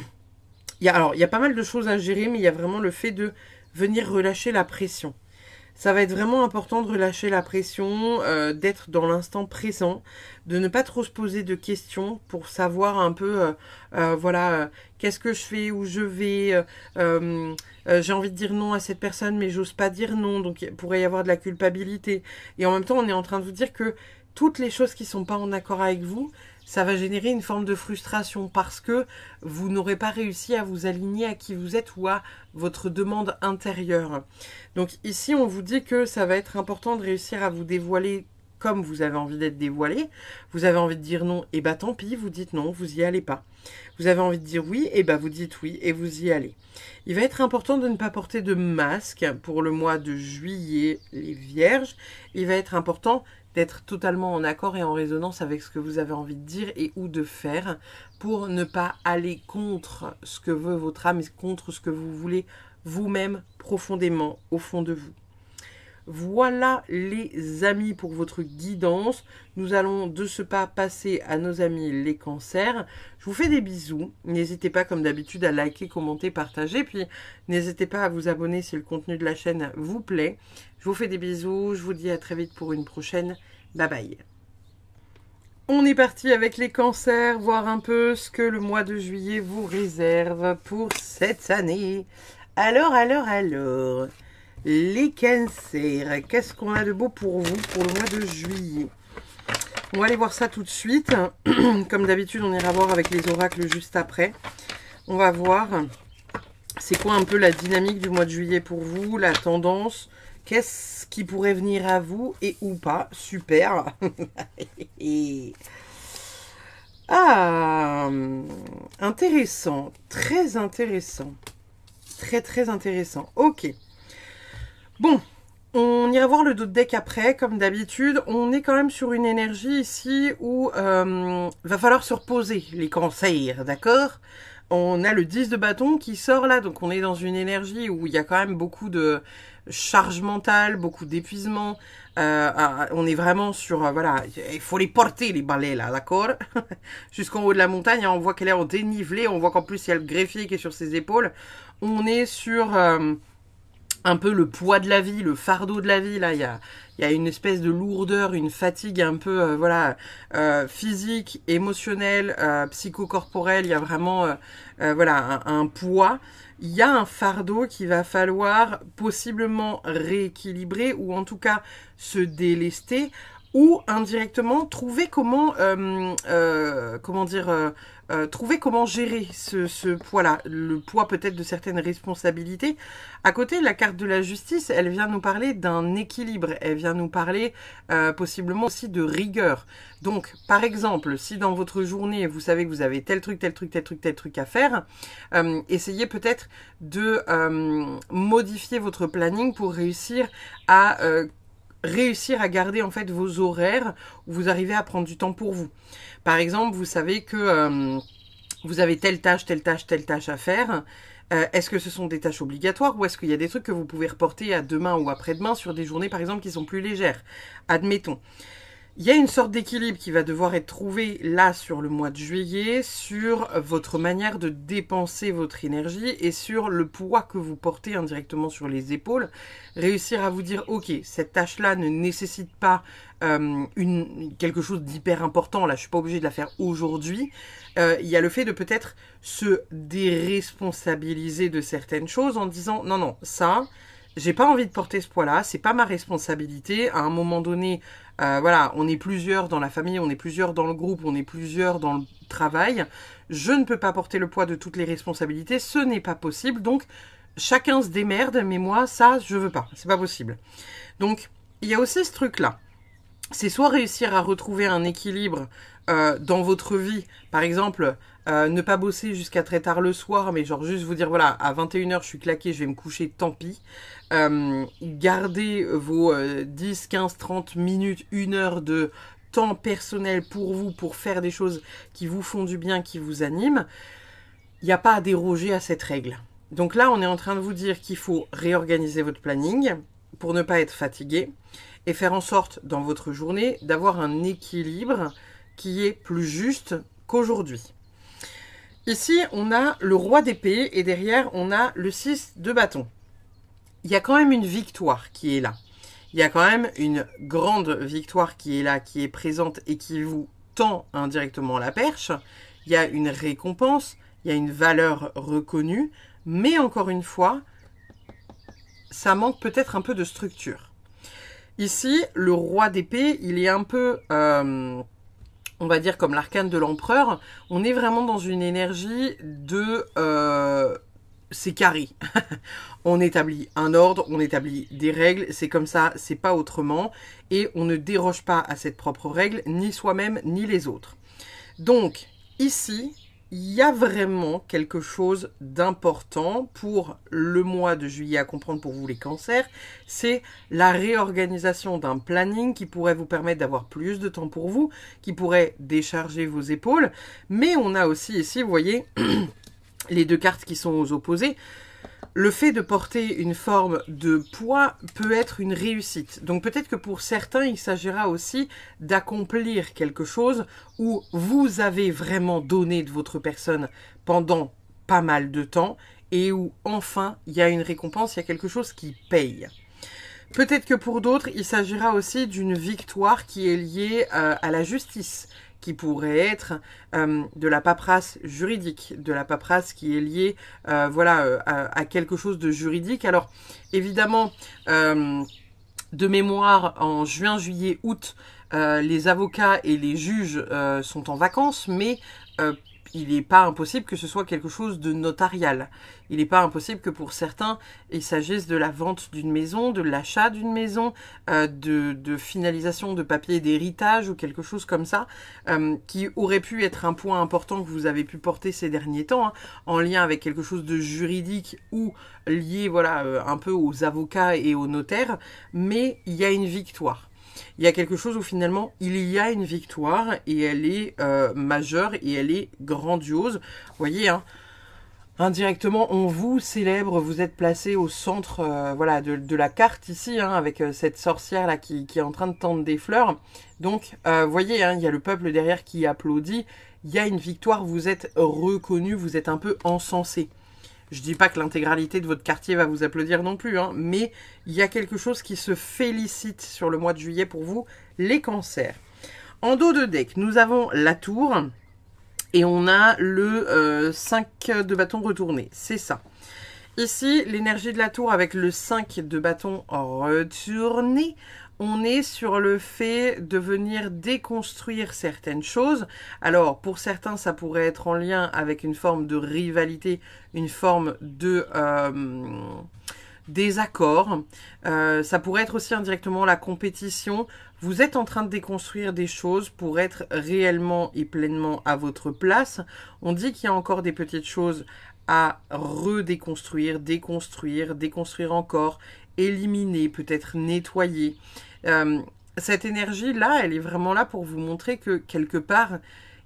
y a pas mal de choses à gérer, mais il y a vraiment le fait de venir relâcher la pression. Ça va être vraiment important de relâcher la pression, d'être dans l'instant présent, de ne pas trop se poser de questions pour savoir un peu, voilà, qu'est-ce que je fais, où je vais, j'ai envie de dire non à cette personne, mais j'ose pas dire non, donc il pourrait y avoir de la culpabilité. Et en même temps, on est en train de vous dire que toutes les choses qui sont pas en accord avec vous, ça va générer une forme de frustration parce que vous n'aurez pas réussi à vous aligner à qui vous êtes ou à votre demande intérieure. Donc ici, on vous dit que ça va être important de réussir à vous dévoiler comme vous avez envie d'être dévoilé. Vous avez envie de dire non, et bah tant pis, vous dites non, vous y allez pas. Vous avez envie de dire oui, et bah vous dites oui, et vous y allez. Il va être important de ne pas porter de masque pour le mois de juillet, les Vierges. Il va être important d'être totalement en accord et en résonance avec ce que vous avez envie de dire et ou de faire pour ne pas aller contre ce que veut votre âme et contre ce que vous voulez vous-même profondément au fond de vous. Voilà les amis pour votre guidance. Nous allons de ce pas passer à nos amis les cancers. Je vous fais des bisous. N'hésitez pas comme d'habitude à liker, commenter, partager. Puis n'hésitez pas à vous abonner si le contenu de la chaîne vous plaît. Je vous fais des bisous. Je vous dis à très vite pour une prochaine. Bye bye. On est parti avec les cancers, voir un peu ce que le mois de juillet vous réserve pour cette année. Alors. Les cancers, qu'est-ce qu'on a de beau pour vous pour le mois de juillet? On va aller voir ça tout de suite. Comme d'habitude, on ira voir avec les oracles juste après. On va voir c'est quoi un peu la dynamique du mois de juillet pour vous, la tendance. Qu'est-ce qui pourrait venir à vous et ou pas? Super. Ah, intéressant. Très intéressant. Très intéressant. Ok. Bon, on ira voir le dos de deck après, comme d'habitude. On est quand même sur une énergie ici où va falloir se reposer, les cancers, d'accord? On a le 10 de bâton qui sort là, donc on est dans une énergie où il y a quand même beaucoup de charge mentale, beaucoup d'épuisement. On est vraiment sur, voilà, il faut les porter les balais là, d'accord? Jusqu'en haut de la montagne, hein, on voit qu'elle est en dénivelé, on voit qu'en plus il y a le greffier qui est sur ses épaules. On est sur... un peu le poids de la vie, le fardeau de la vie, là, il y a une espèce de lourdeur, une fatigue un peu, voilà, physique, émotionnelle, psychocorporelle, il y a vraiment, voilà, un poids. Il y a un fardeau qu'il va falloir possiblement rééquilibrer, ou en tout cas se délester, ou indirectement trouver comment, comment dire... trouver comment gérer ce poids-là, le poids peut-être de certaines responsabilités. À côté, la carte de la justice, elle vient nous parler d'un équilibre, elle vient nous parler possiblement aussi de rigueur. Donc, par exemple, si dans votre journée, vous savez que vous avez tel truc à faire, essayez peut-être de modifier votre planning pour réussir à garder en fait vos horaires où vous arrivez à prendre du temps pour vous. Par exemple, vous savez que vous avez telle tâche à faire. Est-ce que ce sont des tâches obligatoires ou est-ce qu'il y a des trucs que vous pouvez reporter à demain ou après-demain sur des journées par exemple qui sont plus légères? Admettons. Il y a une sorte d'équilibre qui va devoir être trouvé là sur le mois de juillet, sur votre manière de dépenser votre énergie et sur le poids que vous portez indirectement sur les épaules. Réussir à vous dire, ok, cette tâche-là ne nécessite pas quelque chose d'hyper important, là je suis pas obligée de la faire aujourd'hui. Il y a le fait de peut-être se déresponsabiliser de certaines choses en disant, non, ça... j'ai pas envie de porter ce poids-là, c'est pas ma responsabilité. À un moment donné, voilà, on est plusieurs dans la famille, on est plusieurs dans le groupe, on est plusieurs dans le travail. Je ne peux pas porter le poids de toutes les responsabilités, ce n'est pas possible. Donc, chacun se démerde, mais moi, ça, je veux pas, c'est pas possible. Donc, il y a aussi ce truc-là. C'est soit réussir à retrouver un équilibre dans votre vie, par exemple... ne pas bosser jusqu'à très tard le soir, mais genre juste vous dire, voilà, à 21h, je suis claqué, je vais me coucher, tant pis. Gardez vos 10, 15, 30 minutes, 1 heure de temps personnel pour vous, pour faire des choses qui vous font du bien, qui vous animent. Il n'y a pas à déroger à cette règle. Donc là, on est en train de vous dire qu'il faut réorganiser votre planning pour ne pas être fatigué et faire en sorte, dans votre journée, d'avoir un équilibre qui est plus juste qu'aujourd'hui. Ici, on a le roi d'épée et derrière, on a le 6 de bâton. Il y a quand même une victoire qui est là. Il y a quand même une grande victoire qui est là, qui est présente et qui vous tend indirectement la perche. Il y a une récompense, il y a une valeur reconnue, mais encore une fois, ça manque peut-être un peu de structure. Ici, le roi d'épée, il est un peu... on va dire comme l'arcane de l'empereur, on est vraiment dans une énergie de... c'est carré. On établit un ordre, on établit des règles, c'est comme ça, c'est pas autrement. Et on ne déroge pas à cette propre règle, ni soi-même, ni les autres. Donc, ici, il y a vraiment quelque chose d'important pour le mois de juillet à comprendre pour vous les cancers, c'est la réorganisation d'un planning qui pourrait vous permettre d'avoir plus de temps pour vous, qui pourrait décharger vos épaules, mais on a aussi ici, vous voyez, les deux cartes qui sont aux opposés. Le fait de porter une forme de poids peut être une réussite. Donc peut-être que pour certains, il s'agira aussi d'accomplir quelque chose où vous avez vraiment donné de votre personne pendant pas mal de temps et où enfin il y a une récompense, il y a quelque chose qui paye. Peut-être que pour d'autres, il s'agira aussi d'une victoire qui est liée à la justice, qui pourrait être de la paperasse juridique, de la paperasse qui est liée voilà, à quelque chose de juridique. Alors, évidemment, de mémoire, en juin, juillet, août, les avocats et les juges sont en vacances, mais il n'est pas impossible que ce soit quelque chose de notarial. Il n'est pas impossible que pour certains, il s'agisse de la vente d'une maison, de l'achat d'une maison, de finalisation de papier d'héritage ou quelque chose comme ça, qui aurait pu être un point important que vous avez pu porter ces derniers temps, hein, en lien avec quelque chose de juridique ou lié voilà, un peu aux avocats et aux notaires, mais il y a une victoire. Il y a quelque chose où finalement il y a une victoire et elle est majeure et elle est grandiose. Vous voyez, hein, indirectement on vous célèbre, vous êtes placé au centre voilà, de la carte ici, hein, avec cette sorcière là qui est en train de tendre des fleurs. Donc vous voyez, hein, il y a le peuple derrière qui applaudit, il y a une victoire, vous êtes reconnu, vous êtes un peu encensé. Je dis pas que l'intégralité de votre quartier va vous applaudir non plus, hein, mais il y a quelque chose qui se félicite sur le mois de juillet pour vous, les cancers. En dos de deck, nous avons la tour et on a le 5 de bâton retourné, c'est ça. Ici, l'énergie de la tour avec le 5 de bâton retourné, on est sur le fait de venir déconstruire certaines choses. Alors, pour certains, ça pourrait être en lien avec une forme de rivalité, une forme de désaccord. Ça pourrait être aussi indirectement la compétition. Vous êtes en train de déconstruire des choses pour être réellement et pleinement à votre place. On dit qu'il y a encore des petites choses à redéconstruire, déconstruire encore, éliminer, peut-être nettoyer. Cette énergie-là, elle est vraiment là pour vous montrer que quelque part,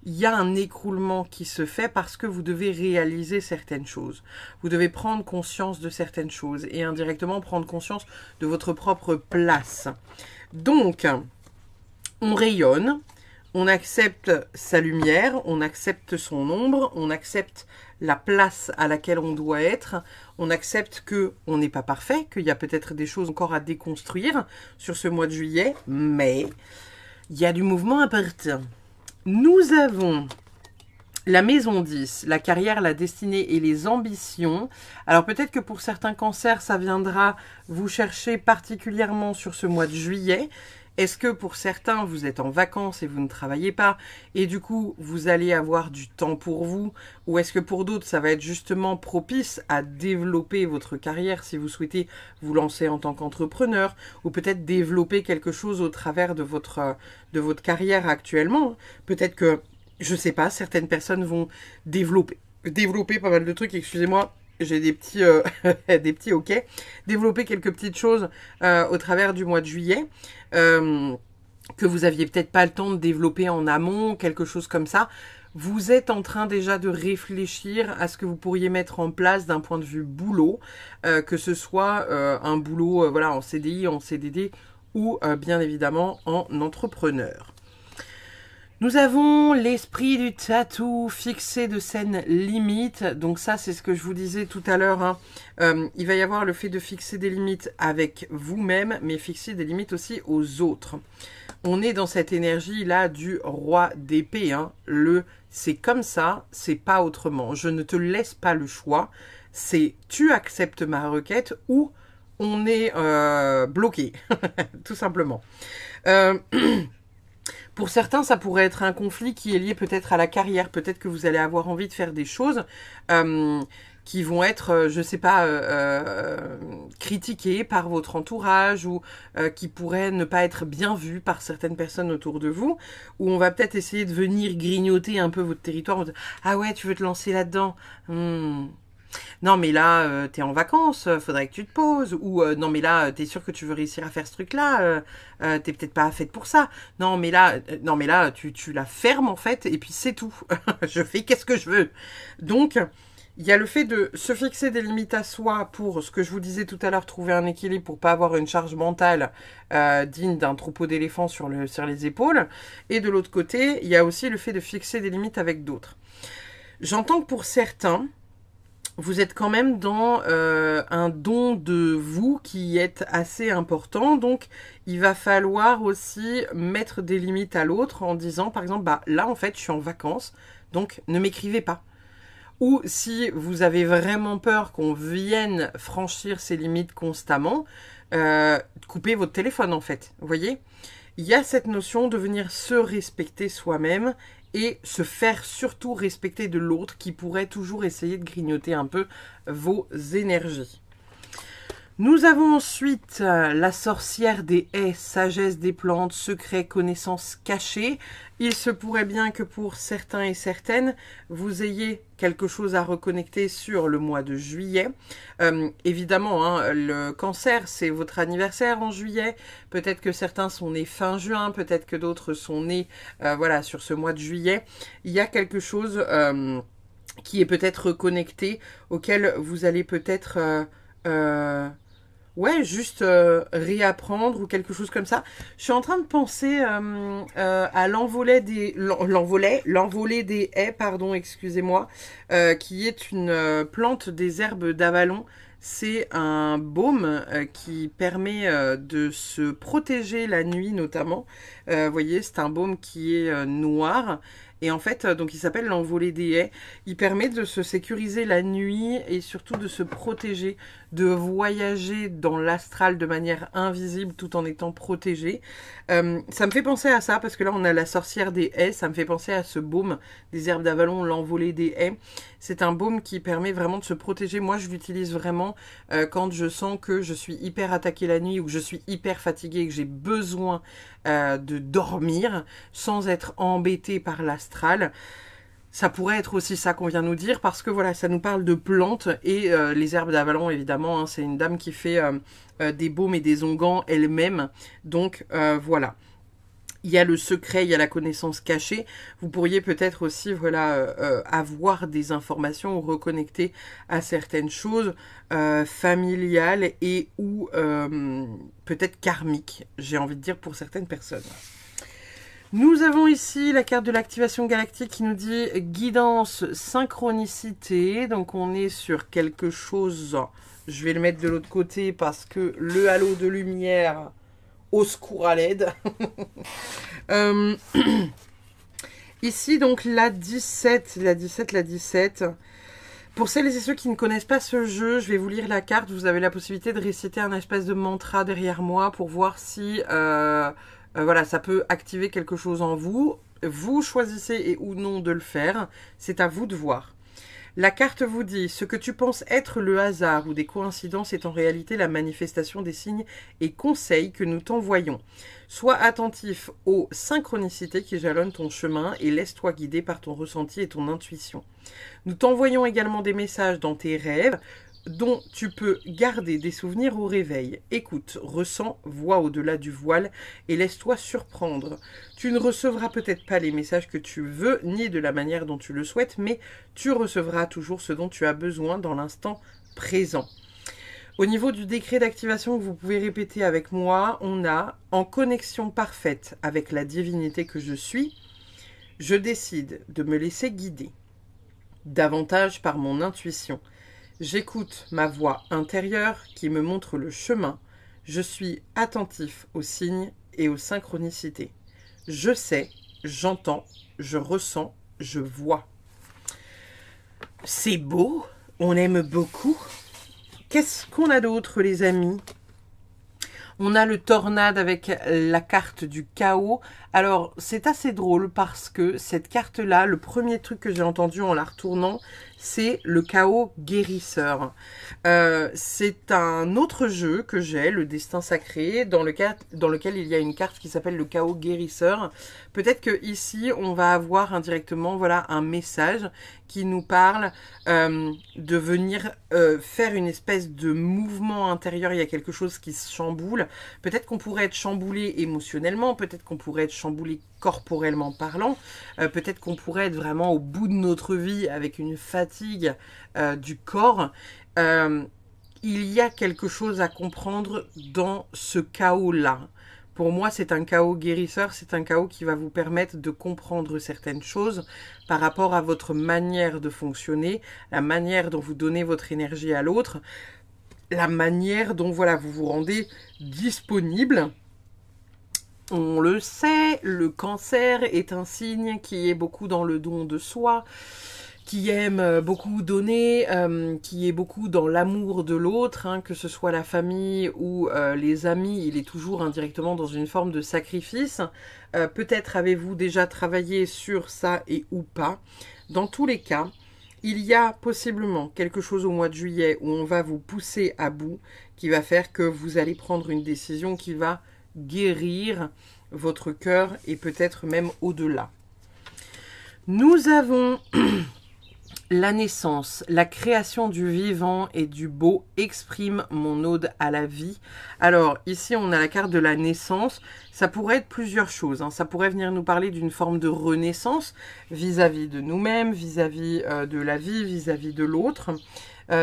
il y a un écroulement qui se fait parce que vous devez réaliser certaines choses. Vous devez prendre conscience de certaines choses et indirectement prendre conscience de votre propre place. Donc, on rayonne, on accepte sa lumière, on accepte son ombre, on accepte la place à laquelle on doit être, on accepte qu'on n'est pas parfait, qu'il y a peut-être des choses encore à déconstruire sur ce mois de juillet, mais il y a du mouvement important. Nous avons la maison 10, la carrière, la destinée et les ambitions. Alors peut-être que pour certains cancers, ça viendra vous chercher particulièrement sur ce mois de juillet. Est-ce que pour certains, vous êtes en vacances et vous ne travaillez pas et du coup, vous allez avoir du temps pour vous? Ou est-ce que pour d'autres, ça va être justement propice à développer votre carrière si vous souhaitez vous lancer en tant qu'entrepreneur ou peut-être développer quelque chose au travers de votre carrière actuellement? Peut-être que, je sais pas, certaines personnes vont développer pas mal de trucs, excusez-moi. J'ai des petits, des petits ok. Développer quelques petites choses au travers du mois de juillet que vous aviez peut-être pas le temps de développer en amont, quelque chose comme ça. Vous êtes en train déjà de réfléchir à ce que vous pourriez mettre en place d'un point de vue boulot, que ce soit un boulot voilà, en CDI, en CDD ou bien évidemment en entrepreneur. Nous avons l'esprit du tatou fixé de scène limite. Donc ça, c'est ce que je vous disais tout à l'heure. Hein. Il va y avoir le fait de fixer des limites avec vous-même, mais fixer des limites aussi aux autres. On est dans cette énergie-là du roi d'épée. Hein. Le « c'est comme ça, c'est pas autrement. Je ne te laisse pas le choix. C'est tu acceptes ma requête ou on est bloqué. » Tout simplement. Pour certains, ça pourrait être un conflit qui est lié peut-être à la carrière. Peut-être que vous allez avoir envie de faire des choses qui vont être, je sais pas, critiquées par votre entourage ou qui pourraient ne pas être bien vues par certaines personnes autour de vous. Ou on va peut-être essayer de venir grignoter un peu votre territoire. Ah ouais, tu veux te lancer là-dedans? Non mais là, t'es en vacances, faudrait que tu te poses. Ou non mais là, t'es sûr que tu veux réussir à faire ce truc-là, t'es peut-être pas faite pour ça. Non mais là, tu la fermes en fait, et puis c'est tout. Je fais qu'est-ce que je veux. Donc, il y a le fait de se fixer des limites à soi pour ce que je vous disais tout à l'heure, trouver un équilibre pour pas avoir une charge mentale digne d'un troupeau d'éléphants sur les épaules. Et de l'autre côté, il y a aussi le fait de fixer des limites avec d'autres. J'entends que pour certains, vous êtes quand même dans un don de vous qui est assez important. Donc, il va falloir aussi mettre des limites à l'autre en disant, par exemple, bah là, en fait, je suis en vacances, donc ne m'écrivez pas. Ou si vous avez vraiment peur qu'on vienne franchir ces limites constamment, coupez votre téléphone, en fait. Vous voyez ? Il y a cette notion de venir se respecter soi-même et se faire surtout respecter de l'autre qui pourrait toujours essayer de grignoter un peu vos énergies. Nous avons ensuite la sorcière des haies, sagesse des plantes, secrets, connaissances cachées. Il se pourrait bien que pour certains et certaines, vous ayez quelque chose à reconnecter sur le mois de juillet. Évidemment, hein, le cancer, c'est votre anniversaire en juillet. Peut-être que certains sont nés fin juin, peut-être que d'autres sont nés voilà, sur ce mois de juillet. Il y a quelque chose qui est peut-être connecté, auquel vous allez peut-être... ouais, juste réapprendre ou quelque chose comme ça. Je suis en train de penser à l'envolée des haies, pardon, excusez-moi, qui est une plante des herbes d'Avalon. C'est un baume qui permet de se protéger la nuit notamment. Vous voyez, c'est un baume qui est noir. Et en fait, donc il s'appelle l'envolée des haies. Il permet de se sécuriser la nuit et surtout de se protéger, de voyager dans l'astral de manière invisible tout en étant protégé. Ça me fait penser à ça parce que là on a la sorcière des haies. Ça me fait penser à ce baume des herbes d'Avalon, l'envolée des haies. C'est un baume qui permet vraiment de se protéger. Moi je l'utilise vraiment quand je sens que je suis hyper attaquée la nuit ou que je suis hyper fatiguée et que j'ai besoin de dormir sans être embêtée par l'astral. Ça pourrait être aussi ça qu'on vient nous dire parce que voilà, ça nous parle de plantes et les herbes d'Avalon évidemment, hein, c'est une dame qui fait des baumes et des onguents elle-même. Donc voilà. Il y a le secret, il y a la connaissance cachée. Vous pourriez peut-être aussi voilà, avoir des informations ou reconnecter à certaines choses familiales et ou peut-être karmiques, j'ai envie de dire pour certaines personnes. Nous avons ici la carte de l'activation galactique qui nous dit guidance, synchronicité. Donc on est sur quelque chose, je vais le mettre de l'autre côté parce que le halo de lumière... Au secours à l'aide. Ici, donc, la 17. Pour celles et ceux qui ne connaissent pas ce jeu, je vais vous lire la carte. Vous avez la possibilité de réciter un espèce de mantra derrière moi pour voir si voilà, ça peut activer quelque chose en vous. Vous choisissez et ou non de le faire. C'est à vous de voir. La carte vous dit, ce que tu penses être le hasard ou des coïncidences est en réalité la manifestation des signes et conseils que nous t'envoyons. Sois attentif aux synchronicités qui jalonnent ton chemin et laisse-toi guider par ton ressenti et ton intuition. Nous t'envoyons également des messages dans tes rêves dont tu peux garder des souvenirs au réveil. Écoute, ressens, vois au-delà du voile et laisse-toi surprendre. Tu ne recevras peut-être pas les messages que tu veux, ni de la manière dont tu le souhaites, mais tu recevras toujours ce dont tu as besoin dans l'instant présent. Au niveau du décret d'activation que vous pouvez répéter avec moi, on a « En connexion parfaite avec la divinité que je suis, je décide de me laisser guider davantage par mon intuition. J'écoute ma voix intérieure qui me montre le chemin. Je suis attentif aux signes et aux synchronicités. Je sais, j'entends, je ressens, je vois. » C'est beau, on aime beaucoup. Qu'est-ce qu'on a d'autre, les amis? On a le tornade avec la carte du chaos, Alors, c'est assez drôle parce que cette carte-là, le premier truc que j'ai entendu en la retournant, c'est le chaos guérisseur. C'est un autre jeu que j'ai, le destin sacré, dans lequel il y a une carte qui s'appelle le chaos guérisseur. Peut-être que ici, on va avoir indirectement, voilà, un message qui nous parle de venir faire une espèce de mouvement intérieur. Il y a quelque chose qui se chamboule. Peut-être qu'on pourrait être chamboulé émotionnellement, peut-être qu'on pourrait être chamboulé corporellement parlant, peut-être qu'on pourrait être vraiment au bout de notre vie avec une fatigue du corps. Il y a quelque chose à comprendre dans ce chaos-là. Pour moi, c'est un chaos guérisseur, c'est un chaos qui va vous permettre de comprendre certaines choses par rapport à votre manière de fonctionner, la manière dont vous donnez votre énergie à l'autre, la manière dont voilà, vous vous rendez disponible. On le sait, le cancer est un signe qui est beaucoup dans le don de soi, qui aime beaucoup donner, qui est beaucoup dans l'amour de l'autre, hein, que ce soit la famille ou les amis, il est toujours indirectement dans une forme de sacrifice. Peut-être avez-vous déjà travaillé sur ça et ou pas. Dans tous les cas, il y a possiblement quelque chose au mois de juillet où on va vous pousser à bout, qui va faire que vous allez prendre une décision qui va guérir votre cœur et peut-être même au-delà. Nous avons la naissance, la création du vivant et du beau exprime mon ode à la vie. Alors ici on a la carte de la naissance, ça pourrait être plusieurs choses, hein. Ça pourrait venir nous parler d'une forme de renaissance vis-à-vis de nous-mêmes, vis-à-vis de la vie, vis-à-vis de l'autre.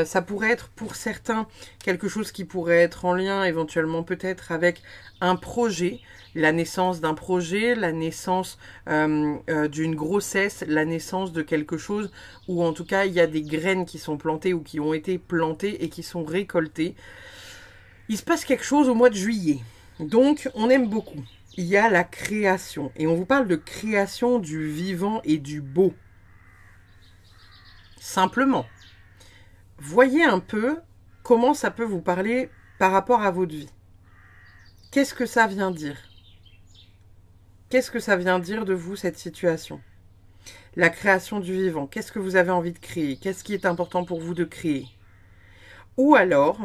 Ça pourrait être pour certains quelque chose qui pourrait être en lien éventuellement peut-être avec un projet, la naissance d'un projet, la naissance d'une grossesse, la naissance de quelque chose où en tout cas il y a des graines qui sont plantées ou qui ont été plantées et qui sont récoltées. Il se passe quelque chose au mois de juillet, donc on aime beaucoup. Il y a la création et on vous parle de création du vivant et du beau. Simplement. Voyez un peu comment ça peut vous parler par rapport à votre vie. Qu'est-ce que ça vient dire? Qu'est-ce que ça vient dire de vous, cette situation? La création du vivant, qu'est-ce que vous avez envie de créer? Qu'est-ce qui est important pour vous de créer? Ou alors,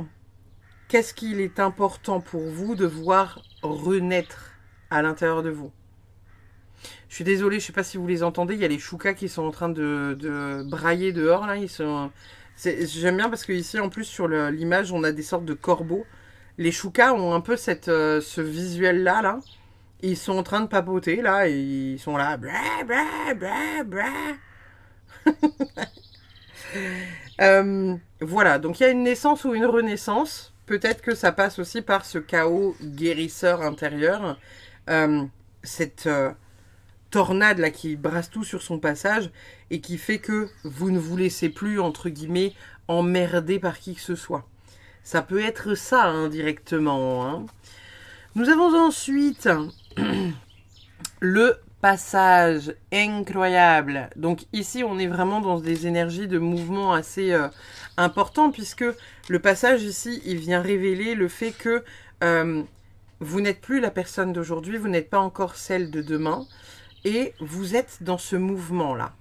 qu'est-ce qu'il est important pour vous de voir renaître à l'intérieur de vous? Je suis désolée, je ne sais pas si vous les entendez, il y a les choucas qui sont en train de brailler dehors, là, ils sont... J'aime bien parce que ici en plus sur l'image on a des sortes de corbeaux. Les choucas ont un peu ce visuel là. Ils sont en train de papoter là et ils sont là. Bra, bra, bra, bra. Voilà, donc il y a une naissance ou une renaissance. Peut-être que ça passe aussi par ce chaos guérisseur intérieur. Cette tornade là qui brasse tout sur son passage et qui fait que vous ne vous laissez plus entre guillemets emmerder par qui que ce soit. Ça peut être ça indirectement, hein. Nous avons ensuite le passage incroyable. Donc ici on est vraiment dans des énergies de mouvement assez importants puisque le passage ici il vient révéler le fait que vous n'êtes plus la personne d'aujourd'hui, vous n'êtes pas encore celle de demain. Et vous êtes dans ce mouvement-là.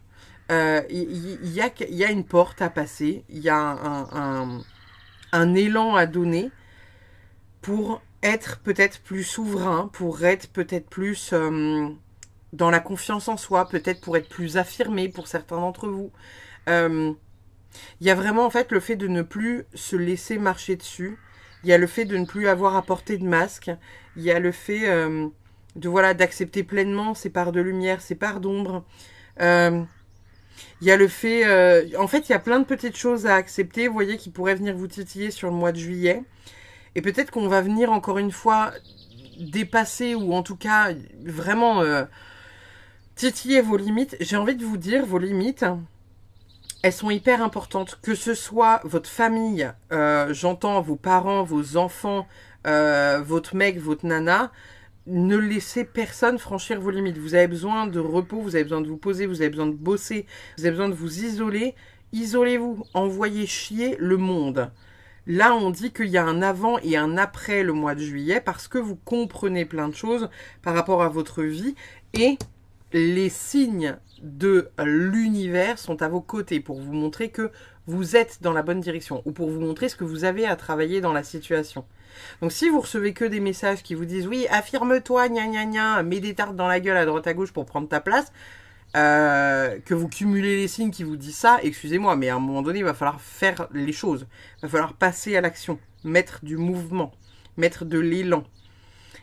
Il y a une porte à passer, il y a un élan à donner pour être peut-être plus souverain, pour être peut-être plus dans la confiance en soi, peut-être pour être plus affirmé pour certains d'entre vous. Il y a vraiment en fait le fait de ne plus se laisser marcher dessus. Il y a le fait de ne plus avoir à porter de masque. Il y a le fait... voilà, d'accepter pleinement ses parts de lumière, ses parts d'ombre. Il y a le fait... en fait, il y a plein de petites choses à accepter, vous voyez, qui pourraient venir vous titiller sur le mois de juillet. Et peut-être qu'on va venir, encore une fois, dépasser, ou en tout cas, vraiment titiller vos limites. J'ai envie de vous dire, vos limites, elles sont hyper importantes. Que ce soit votre famille, j'entends vos parents, vos enfants, votre mec, votre nana... Ne laissez personne franchir vos limites. Vous avez besoin de repos, vous avez besoin de vous poser, vous avez besoin de bosser, vous avez besoin de vous isoler. Isolez-vous, envoyez chier le monde. Là, on dit qu'il y a un avant et un après le mois de juillet parce que vous comprenez plein de choses par rapport à votre vie et les signes de l'univers sont à vos côtés pour vous montrer que vous êtes dans la bonne direction ou pour vous montrer ce que vous avez à travailler dans la situation. Donc si vous recevez que des messages qui vous disent oui, affirme-toi, gna gna gna, mets des tartes dans la gueule à droite à gauche pour prendre ta place, que vous cumulez les signes qui vous disent ça, excusez-moi, mais à un moment donné, il va falloir faire les choses. Il va falloir passer à l'action, mettre du mouvement, mettre de l'élan.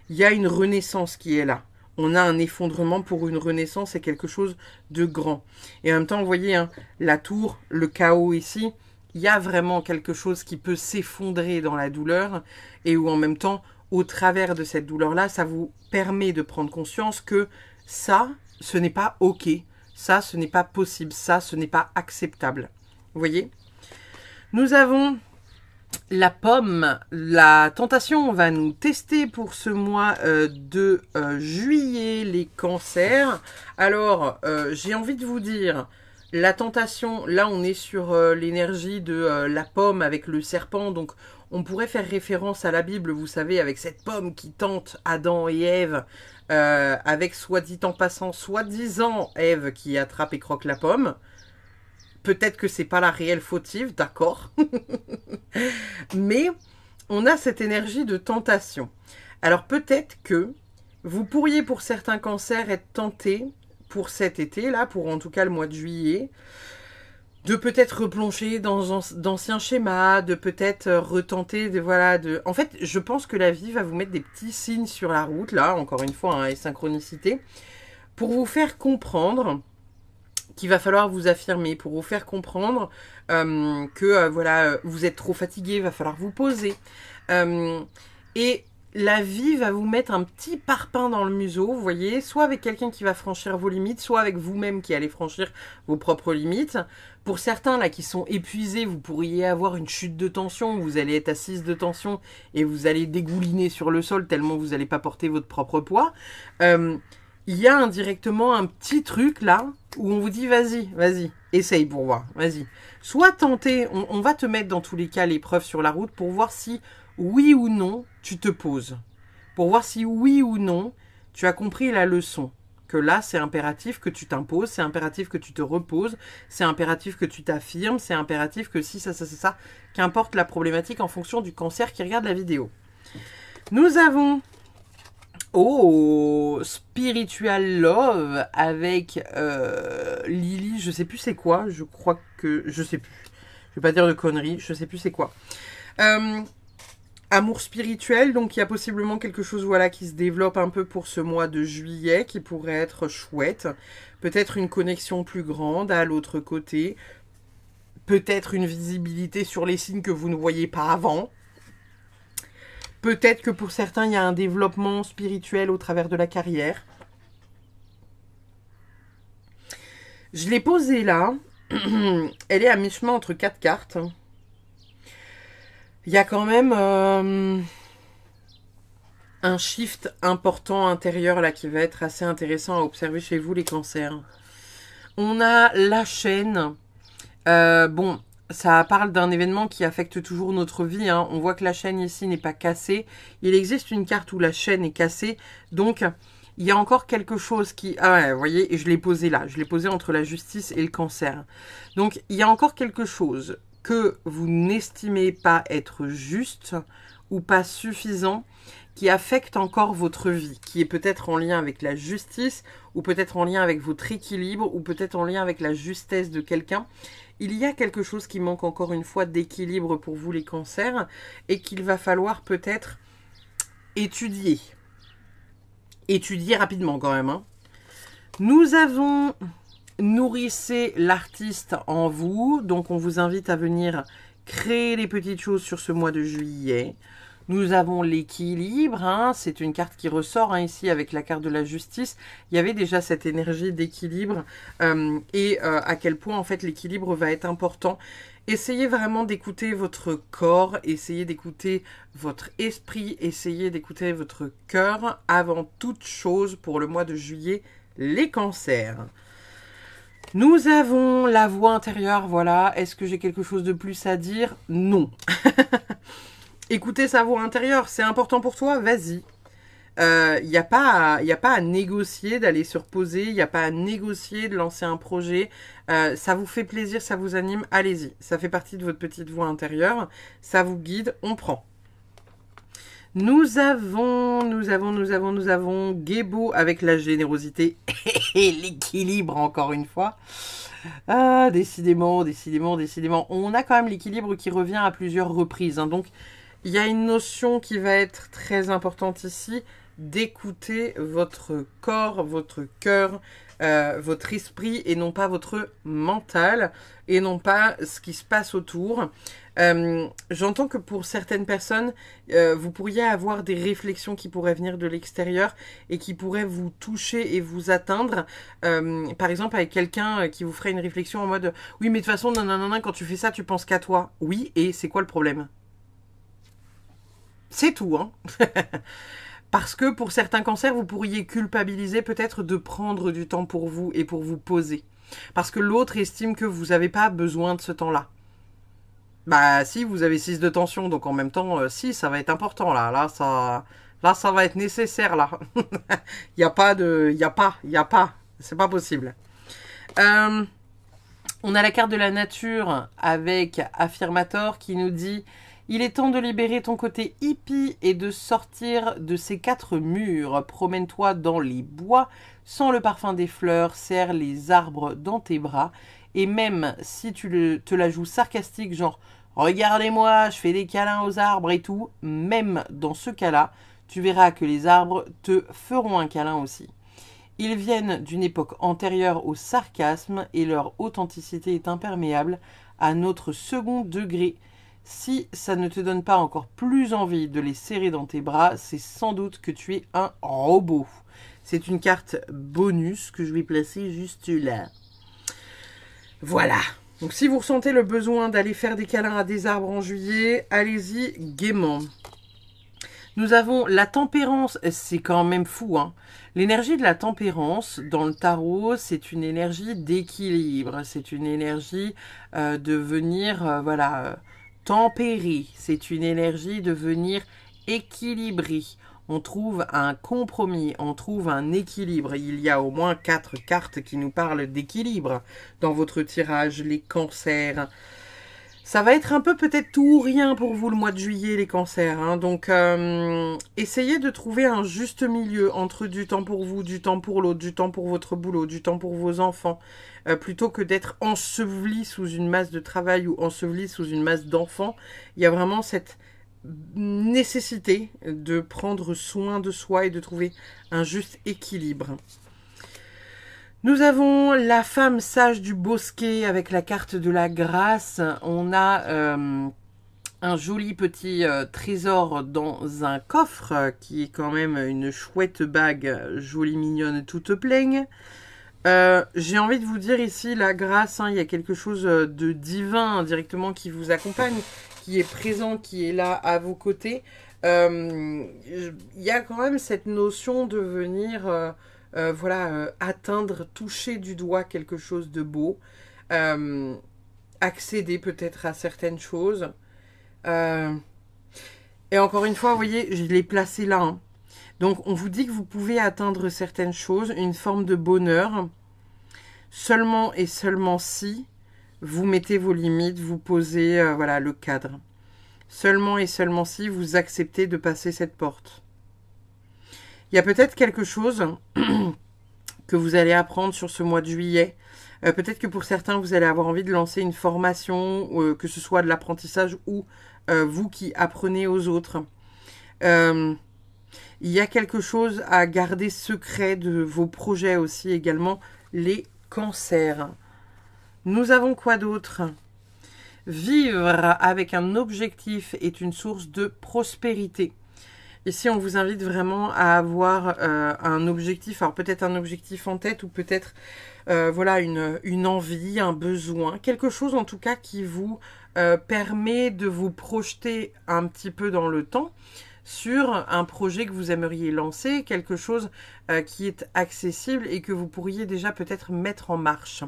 Il y a une renaissance qui est là. On a un effondrement pour une renaissance et quelque chose de grand. Et en même temps, vous voyez, hein, la tour, le chaos ici, il y a vraiment quelque chose qui peut s'effondrer dans la douleur et où en même temps, au travers de cette douleur-là, ça vous permet de prendre conscience que ça, ce n'est pas OK. Ça, ce n'est pas possible. Ça, ce n'est pas acceptable. Vous voyez? Nous avons la pomme. La tentation va nous tester pour ce mois de juillet, les cancers. Alors, j'ai envie de vous dire, la tentation, là, on est sur l'énergie de la pomme avec le serpent. Donc, on pourrait faire référence à la Bible, vous savez, avec cette pomme qui tente Adam et Ève. Avec, soit dit en passant, soi-disant Ève qui attrape et croque la pomme. Peut-être que c'est pas la réelle fautive, d'accord. Mais on a cette énergie de tentation. Alors peut-être que vous pourriez pour certains cancers être tentés pour cet été, là, pour en tout cas le mois de juillet, de peut-être replonger dans d'anciens schémas, de peut-être retenter, En fait, je pense que la vie va vous mettre des petits signes sur la route, là, encore une fois, hein, et synchronicité, pour vous faire comprendre qu'il va falloir vous affirmer, pour vous faire comprendre que vous êtes trop fatigué, il va falloir vous poser. Et la vie va vous mettre un petit parpaing dans le museau, vous voyez, soit avec quelqu'un qui va franchir vos limites, soit avec vous-même qui allez franchir vos propres limites. Pour certains là qui sont épuisés, vous pourriez avoir une chute de tension, vous allez être assise de tension et vous allez dégouliner sur le sol tellement vous n'allez pas porter votre propre poids. Il y a indirectement un petit truc là où on vous dit vas-y, essaye pour voir, vas-y. Soit tenter, on va te mettre dans tous les cas l'épreuve sur la route pour voir si oui ou non tu te poses. Pour voir si oui ou non tu as compris la leçon. Que là c'est impératif que tu t'imposes, c'est impératif que tu te reposes, c'est impératif que tu t'affirmes, c'est impératif que si ça, qu'importe la problématique en fonction du cancer qui regarde la vidéo. Nous avons... Oh, Spiritual Love avec Lily, je sais plus c'est quoi, je crois que, je sais plus, je vais pas dire de conneries, je sais plus c'est quoi. Amour spirituel, donc il y a possiblement quelque chose voilà, qui se développe un peu pour ce mois de juillet, qui pourrait être chouette. Peut-être une connexion plus grande à l'autre côté. Peut-être une visibilité sur les signes que vous ne voyez pas avant. Peut-être que pour certains, il y a un développement spirituel au travers de la carrière. Je l'ai posée là. Elle est à mi-chemin entre 4 cartes. Il y a quand même un shift important intérieur là qui va être assez intéressant à observer chez vous les cancers. On a la chaîne. Bon, ça parle d'un événement qui affecte toujours notre vie. Hein. On voit que la chaîne ici n'est pas cassée. Il existe une carte où la chaîne est cassée. Donc, il y a encore quelque chose qui... Ah ouais, vous voyez, et je l'ai posé là. Je l'ai posé entre la justice et le cancer. Donc, il y a encore quelque chose que vous n'estimez pas être juste ou pas suffisant, qui affecte encore votre vie, qui est peut-être en lien avec la justice, ou peut-être en lien avec votre équilibre, ou peut-être en lien avec la justesse de quelqu'un. Il y a quelque chose qui manque encore une fois d'équilibre pour vous les cancers, et qu'il va falloir peut-être étudier. Étudier rapidement quand même. Hein. Nous avons... Nourrissez l'artiste en vous. Donc, on vous invite à venir créer les petites choses sur ce mois de juillet. Nous avons l'équilibre. Hein. C'est une carte qui ressort hein, ici avec la carte de la justice. Il y avait déjà cette énergie d'équilibre à quel point, en fait, l'équilibre va être important. Essayez vraiment d'écouter votre corps. Essayez d'écouter votre esprit. Essayez d'écouter votre cœur avant toute chose pour le mois de juillet, les cancers. Nous avons la voix intérieure, voilà. Est-ce que j'ai quelque chose de plus à dire? Non. écouter sa voix intérieure, c'est important pour toi, vas-y. Il n'y a pas à négocier d'aller se reposer, il n'y a pas à négocier de lancer un projet. Ça vous fait plaisir, ça vous anime, allez-y. Ça fait partie de votre petite voix intérieure, ça vous guide, on prend. Nous avons Gébo avec la générosité et l'équilibre encore une fois. Ah, décidément. On a quand même l'équilibre qui revient à plusieurs reprises. Hein. Donc, il y a une notion qui va être très importante ici, d'écouter votre corps, votre cœur, votre esprit et non pas votre mental et non pas ce qui se passe autour. J'entends que pour certaines personnes, vous pourriez avoir des réflexions qui pourraient venir de l'extérieur et qui pourraient vous toucher et vous atteindre. Par exemple, avec quelqu'un qui vous ferait une réflexion en mode « Oui, mais de toute façon, non, quand tu fais ça, tu penses qu'à toi. » Oui, et c'est quoi le problème? C'est tout, hein. Parce que pour certains cancers, vous pourriez culpabiliser peut-être de prendre du temps pour vous et pour vous poser. Parce que l'autre estime que vous n'avez pas besoin de ce temps-là. Bah si, vous avez 6 de tension, donc en même temps, si, ça va être important, là. Là, ça va être nécessaire, là. Il n'y a pas. C'est pas possible. On a la carte de la nature avec Affirmator qui nous dit... Il est temps de libérer ton côté hippie et de sortir de ces 4 murs. Promène-toi dans les bois, sens le parfum des fleurs, serre les arbres dans tes bras. Et même si tu te la joues sarcastique, genre « Regardez-moi, je fais des câlins aux arbres et tout », même dans ce cas-là, tu verras que les arbres te feront un câlin aussi. Ils viennent d'une époque antérieure au sarcasme et leur authenticité est imperméable à notre second degré. Si ça ne te donne pas encore plus envie de les serrer dans tes bras, c'est sans doute que tu es un robot. C'est une carte bonus que je vais placer juste là. Voilà. Donc si vous ressentez le besoin d'aller faire des câlins à des arbres en juillet, allez-y gaiement. Nous avons la tempérance, c'est quand même fou, hein. L'énergie de la tempérance dans le tarot, c'est une énergie d'équilibre, c'est une énergie de venir, tempérer, c'est une énergie de venir équilibrer. On trouve un compromis, on trouve un équilibre. Il y a au moins 4 cartes qui nous parlent d'équilibre dans votre tirage, les cancers. Ça va être un peu peut-être tout ou rien pour vous le mois de juillet, les cancers. Hein. Donc, essayez de trouver un juste milieu entre du temps pour vous, du temps pour l'autre, du temps pour votre boulot, du temps pour vos enfants. Plutôt que d'être enseveli sous une masse de travail ou enseveli sous une masse d'enfants. Il y a vraiment cette nécessité de prendre soin de soi et de trouver un juste équilibre. Nous avons la femme sage du bosquet avec la carte de la grâce. On a un joli petit trésor dans un coffre qui est quand même une chouette bague jolie, mignonne, toute pleine. J'ai envie de vous dire ici la grâce, hein, il y a quelque chose de divin directement qui vous accompagne, qui est présent, qui est là à vos côtés. Il y a quand même cette notion de venir... atteindre, toucher du doigt quelque chose de beau, accéder peut-être à certaines choses. Et encore une fois, vous voyez, je l'ai placé là. Hein. Donc, on vous dit que vous pouvez atteindre certaines choses, une forme de bonheur, seulement et seulement si vous mettez vos limites, vous posez le cadre. Seulement et seulement si vous acceptez de passer cette porte. Il y a peut-être quelque chose que vous allez apprendre sur ce mois de juillet. Peut-être que pour certains, vous allez avoir envie de lancer une formation, que ce soit de l'apprentissage ou vous qui apprenez aux autres. Il y a quelque chose à garder secret de vos projets aussi également, les cancers. Nous avons quoi d'autre ? Vivre avec un objectif est une source de prospérité. Ici, on vous invite vraiment à avoir un objectif, alors peut-être un objectif en tête ou peut-être une envie, un besoin, quelque chose en tout cas qui vous permet de vous projeter un petit peu dans le temps sur un projet que vous aimeriez lancer, quelque chose qui est accessible et que vous pourriez déjà peut-être mettre en marche.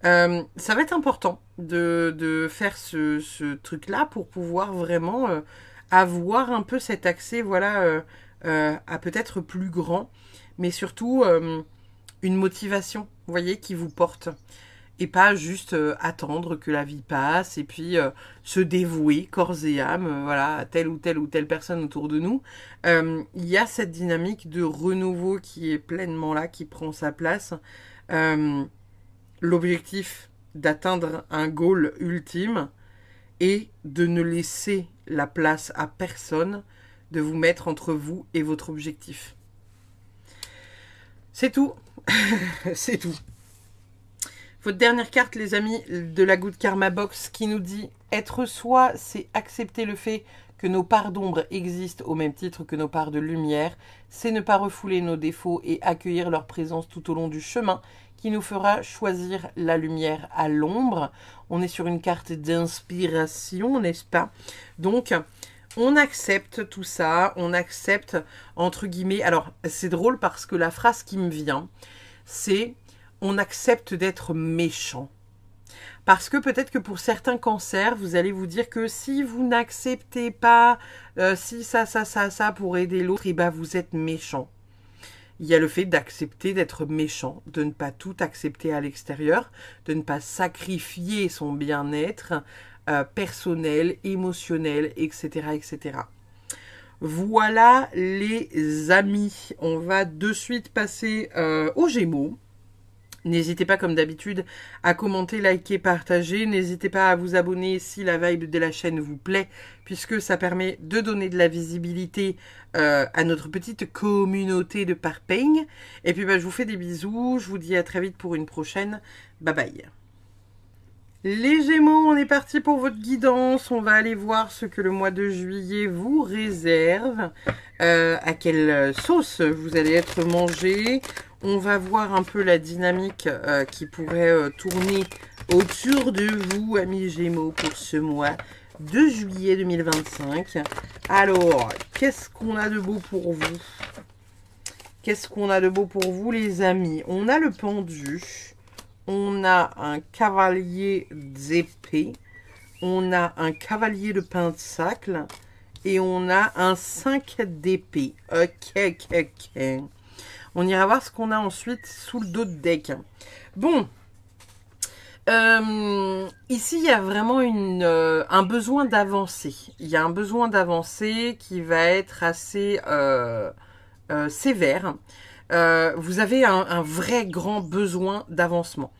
Ça va être important de faire ce truc-là pour pouvoir vraiment... avoir un peu cet accès, voilà, à peut-être plus grand, mais surtout une motivation, vous voyez, qui vous porte. Et pas juste attendre que la vie passe et puis se dévouer corps et âme voilà, à telle ou telle personne autour de nous. Il y a cette dynamique de renouveau qui est pleinement là, qui prend sa place. L'objectif d'atteindre un goal ultime et de ne laisser la place à personne de vous mettre entre vous et votre objectif. C'est tout. C'est tout. Votre dernière carte, les amis, de la Good Karma Box qui nous dit « Être soi, c'est accepter le fait que nos parts d'ombre existent au même titre que nos parts de lumière. C'est ne pas refouler nos défauts et accueillir leur présence tout au long du chemin qui nous fera choisir la lumière à l'ombre. » On est sur une carte d'inspiration, n'est-ce pas? Donc, on accepte tout ça, on accepte, entre guillemets... Alors, c'est drôle parce que la phrase qui me vient, c'est... On accepte d'être méchant. Parce que peut-être que pour certains cancers, vous allez vous dire que si vous n'acceptez pas, si ça pour aider l'autre, et ben vous êtes méchant. Il y a le fait d'accepter d'être méchant, de ne pas tout accepter à l'extérieur, de ne pas sacrifier son bien-être personnel, émotionnel, etc., etc. Voilà les amis. On va de suite passer aux Gémeaux. N'hésitez pas, comme d'habitude, à commenter, liker, partager. N'hésitez pas à vous abonner si la vibe de la chaîne vous plaît, puisque ça permet de donner de la visibilité à notre petite communauté de parping. Et puis, je vous fais des bisous. Je vous dis à très vite pour une prochaine. Bye bye. Les Gémeaux, on est parti pour votre guidance. On va aller voir ce que le mois de juillet vous réserve. À quelle sauce vous allez être mangé. On va voir un peu la dynamique qui pourrait tourner autour de vous, amis Gémeaux, pour ce mois de juillet 2025. Alors, qu'est-ce qu'on a de beau pour vous? Qu'est-ce qu'on a de beau pour vous, les amis? On a le pendu, on a un cavalier d'épée, on a un cavalier de pentacle et on a un 5 d'épée. Ok. On ira voir ce qu'on a ensuite sous le dos de deck. Bon. Ici, il y a vraiment un besoin d'avancer. Il y a un besoin d'avancer qui va être assez sévère. Vous avez un vrai grand besoin d'avancement.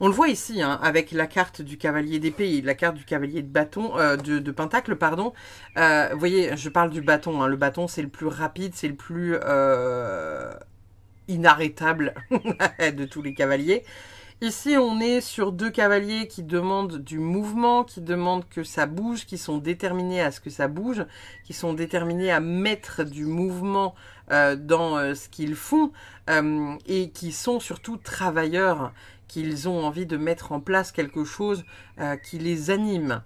On le voit ici, hein, avec la carte du cavalier d'épée et la carte du cavalier de bâton, de pentacle, pardon. Vous voyez, je parle du bâton. Hein. Le bâton, c'est le plus rapide, c'est le plus... inarrêtable de tous les cavaliers. Ici, on est sur deux cavaliers qui demandent du mouvement, qui demandent que ça bouge, qui sont déterminés à ce que ça bouge, qui sont déterminés à mettre du mouvement dans ce qu'ils font et qui sont surtout travailleurs, qu'ils ont envie de mettre en place quelque chose qui les anime.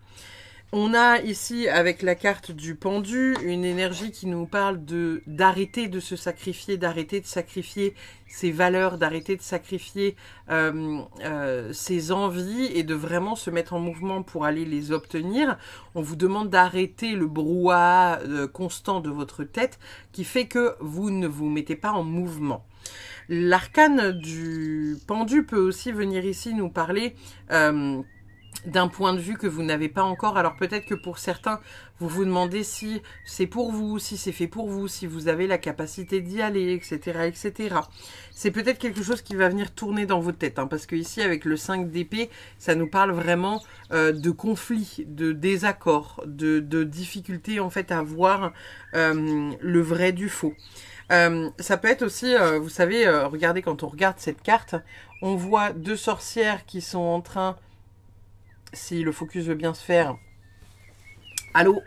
On a ici, avec la carte du pendu, une énergie qui nous parle d'arrêter de se sacrifier, d'arrêter de sacrifier ses valeurs, d'arrêter de sacrifier ses envies et de vraiment se mettre en mouvement pour aller les obtenir. On vous demande d'arrêter le brouhaha constant de votre tête qui fait que vous ne vous mettez pas en mouvement. L'arcane du pendu peut aussi venir ici nous parler... d'un point de vue que vous n'avez pas encore. Alors peut-être que pour certains, vous vous demandez si c'est pour vous, si c'est fait pour vous, si vous avez la capacité d'y aller, etc. etc. C'est peut-être quelque chose qui va venir tourner dans votre tête, hein, parce que ici, avec le 5 d'épée, ça nous parle vraiment de conflits, de désaccords, de difficultés en fait à voir le vrai du faux. Ça peut être aussi, vous savez, regardez, quand on regarde cette carte, on voit deux sorcières qui sont en train... Si le focus veut bien se faire. Allô?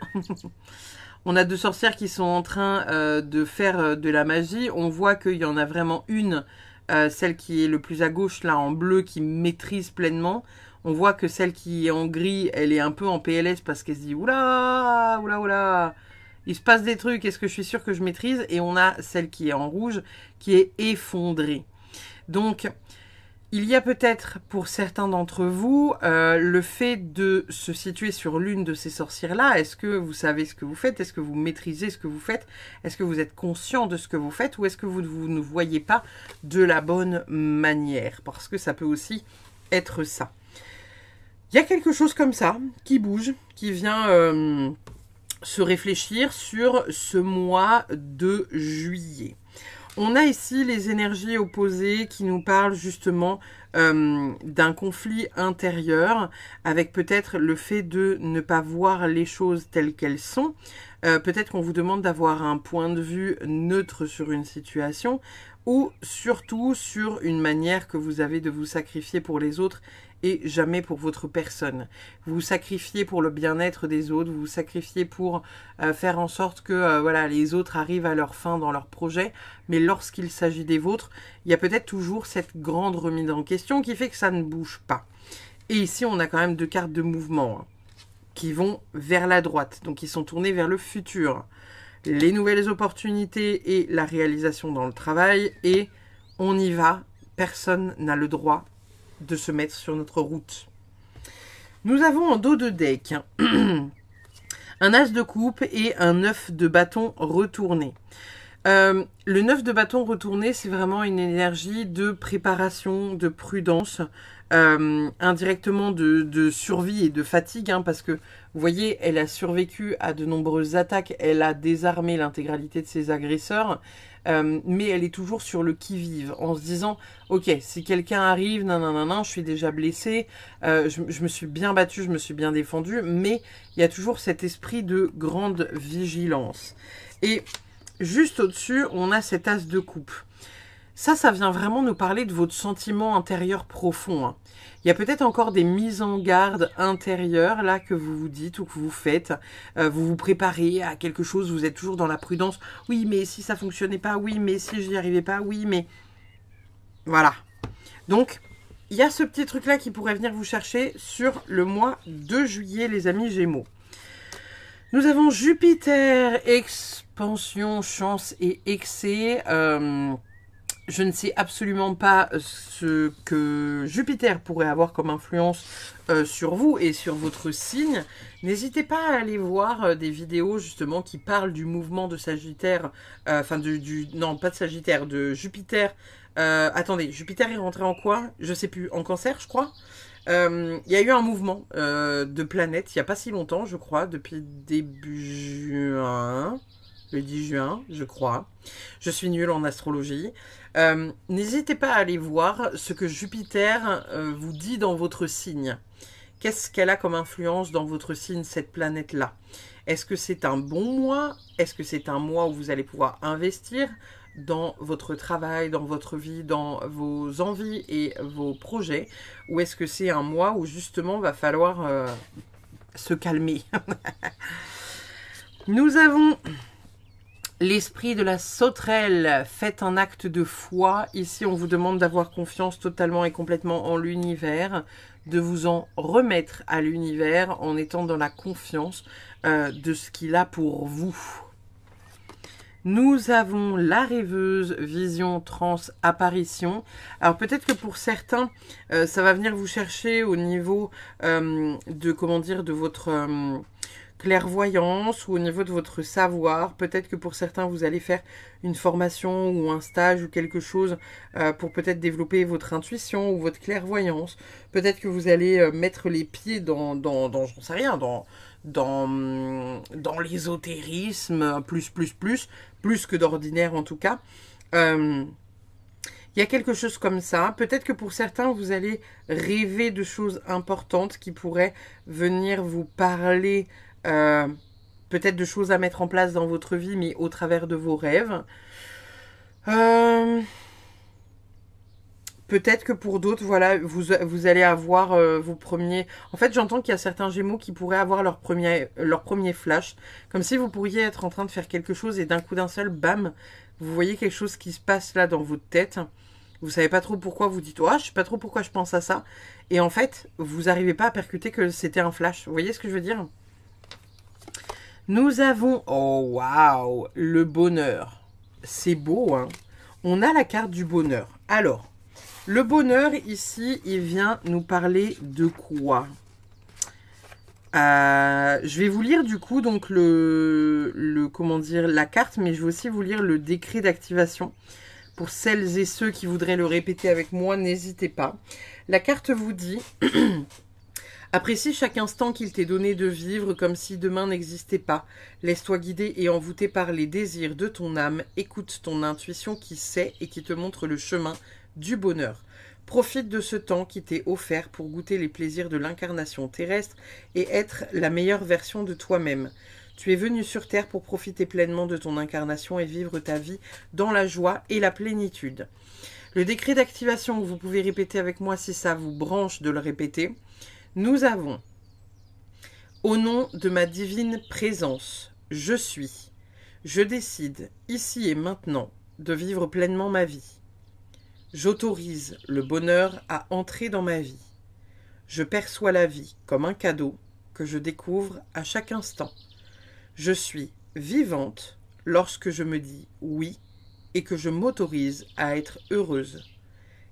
On a deux sorcières qui sont en train de faire de la magie. On voit qu'il y en a vraiment une, celle qui est le plus à gauche, là, en bleu, qui maîtrise pleinement. On voit que celle qui est en gris, elle est un peu en PLS parce qu'elle se dit « Oula, oula, oula, il se passe des trucs, est-ce que je suis sûre que je maîtrise ?» Et on a celle qui est en rouge, qui est effondrée. Donc... Il y a peut-être pour certains d'entre vous le fait de se situer sur l'une de ces sorcières-là. Est-ce que vous savez ce que vous faites? Est-ce que vous maîtrisez ce que vous faites? Est-ce que vous êtes conscient de ce que vous faites? Ou est-ce que vous ne voyez pas de la bonne manière? Parce que ça peut aussi être ça. Il y a quelque chose comme ça qui bouge, qui vient se réfléchir sur ce mois de juillet. On a ici les énergies opposées qui nous parlent justement d'un conflit intérieur avec peut-être le fait de ne pas voir les choses telles qu'elles sont. Peut-être qu'on vous demande d'avoir un point de vue neutre sur une situation ou surtout sur une manière que vous avez de vous sacrifier pour les autres et jamais pour votre personne. Vous vous sacrifiez pour le bien-être des autres, vous vous sacrifiez pour faire en sorte que voilà, les autres arrivent à leur fin dans leur projet, mais lorsqu'il s'agit des vôtres, il y a peut-être toujours cette grande remise en question qui fait que ça ne bouge pas. Et ici, on a quand même 2 cartes de mouvement hein, qui vont vers la droite, donc qui sont tournées vers le futur. Les nouvelles opportunités et la réalisation dans le travail, et on y va, personne n'a le droit de se mettre sur notre route. Nous avons en dos de deck un as de coupe et un 9 de bâton retourné. Le 9 de bâton retourné, c'est vraiment une énergie de préparation, de prudence, indirectement de survie et de fatigue, hein, parce que vous voyez, elle a survécu à de nombreuses attaques, elle a désarmé l'intégralité de ses agresseurs, mais elle est toujours sur le qui-vive, en se disant, ok, si quelqu'un arrive, je suis déjà blessée, je me suis bien battue, je me suis bien défendue, mais il y a toujours cet esprit de grande vigilance. Et juste au-dessus, on a cet as de coupe. Ça vient vraiment nous parler de votre sentiment intérieur profond. Hein. Il y a peut-être encore des mises en garde intérieures là que vous vous dites ou que vous faites. Vous vous préparez à quelque chose, vous êtes toujours dans la prudence. Oui, mais si ça fonctionnait pas, oui, mais si je n'y arrivais pas, oui, mais... Voilà. Donc, il y a ce petit truc-là qui pourrait venir vous chercher sur le mois de juillet, les amis Gémeaux. Nous avons Jupiter, expansion, chance et excès. Je ne sais absolument pas ce que Jupiter pourrait avoir comme influence sur vous et sur votre signe. N'hésitez pas à aller voir des vidéos justement qui parlent du mouvement de Sagittaire, non pas de Sagittaire, de Jupiter. Attendez, Jupiter est rentré en quoi? Je sais plus, en Cancer je crois. Il y a eu un mouvement de planètes il n'y a pas si longtemps je crois, depuis début juin. Le 10 juin, je crois. Je suis nulle en astrologie. N'hésitez pas à aller voir ce que Jupiter vous dit dans votre signe. Qu'est-ce qu'elle a comme influence dans votre signe, cette planète-là? Est-ce que c'est un bon mois? Est-ce que c'est un mois où vous allez pouvoir investir dans votre travail, dans votre vie, dans vos envies et vos projets? Ou est-ce que c'est un mois où justement va falloir se calmer? Nous avons... l'esprit de la sauterelle, faites un acte de foi. Ici, on vous demande d'avoir confiance totalement et complètement en l'univers, de vous en remettre à l'univers en étant dans la confiance de ce qu'il a pour vous. Nous avons la rêveuse, vision, trans, apparition. Alors peut-être que pour certains, ça va venir vous chercher au niveau de votre... clairvoyance ou au niveau de votre savoir. Peut-être que pour certains, vous allez faire une formation ou un stage ou quelque chose pour peut-être développer votre intuition ou votre clairvoyance. Peut-être que vous allez mettre les pieds dans j'en sais rien, dans l'ésotérisme, plus que d'ordinaire en tout cas. Il y a quelque chose comme ça. Peut-être que pour certains, vous allez rêver de choses importantes qui pourraient venir vous parler peut-être de choses à mettre en place dans votre vie, mais au travers de vos rêves. Peut-être que pour d'autres, voilà, vous allez avoir vos premiers... En fait, j'entends qu'il y a certains Gémeaux qui pourraient avoir leur premier flash. Comme si vous pourriez être en train de faire quelque chose et d'un coup d'un seul, bam, vous voyez quelque chose qui se passe là dans votre tête. Vous savez pas trop pourquoi, vous dites « Oh, je sais pas trop pourquoi je pense à ça ». Et en fait, vous n'arrivez pas à percuter que c'était un flash. Vous voyez ce que je veux dire ? Nous avons, oh waouh, le bonheur. C'est beau, hein. On a la carte du bonheur. Alors, Le bonheur, ici, il vient nous parler de quoi? Je vais vous lire du coup donc comment dire, la carte, mais je vais aussi vous lire le décret d'activation. Pour celles et ceux qui voudraient le répéter avec moi, n'hésitez pas. La carte vous dit « Apprécie chaque instant qu'il t'est donné de vivre comme si demain n'existait pas. Laisse-toi guider et envoûter par les désirs de ton âme. Écoute ton intuition qui sait et qui te montre le chemin du bonheur. Profite de ce temps qui t'est offert pour goûter les plaisirs de l'incarnation terrestre et être la meilleure version de toi-même. Tu es venu sur Terre pour profiter pleinement de ton incarnation et vivre ta vie dans la joie et la plénitude. » Le décret d'activation que vous pouvez répéter avec moi si ça vous branche de le répéter. Nous avons « Au nom de ma divine présence, je suis. Je décide, ici et maintenant, de vivre pleinement ma vie. J'autorise le bonheur à entrer dans ma vie. Je perçois la vie comme un cadeau que je découvre à chaque instant. Je suis vivante lorsque je me dis oui et que je m'autorise à être heureuse.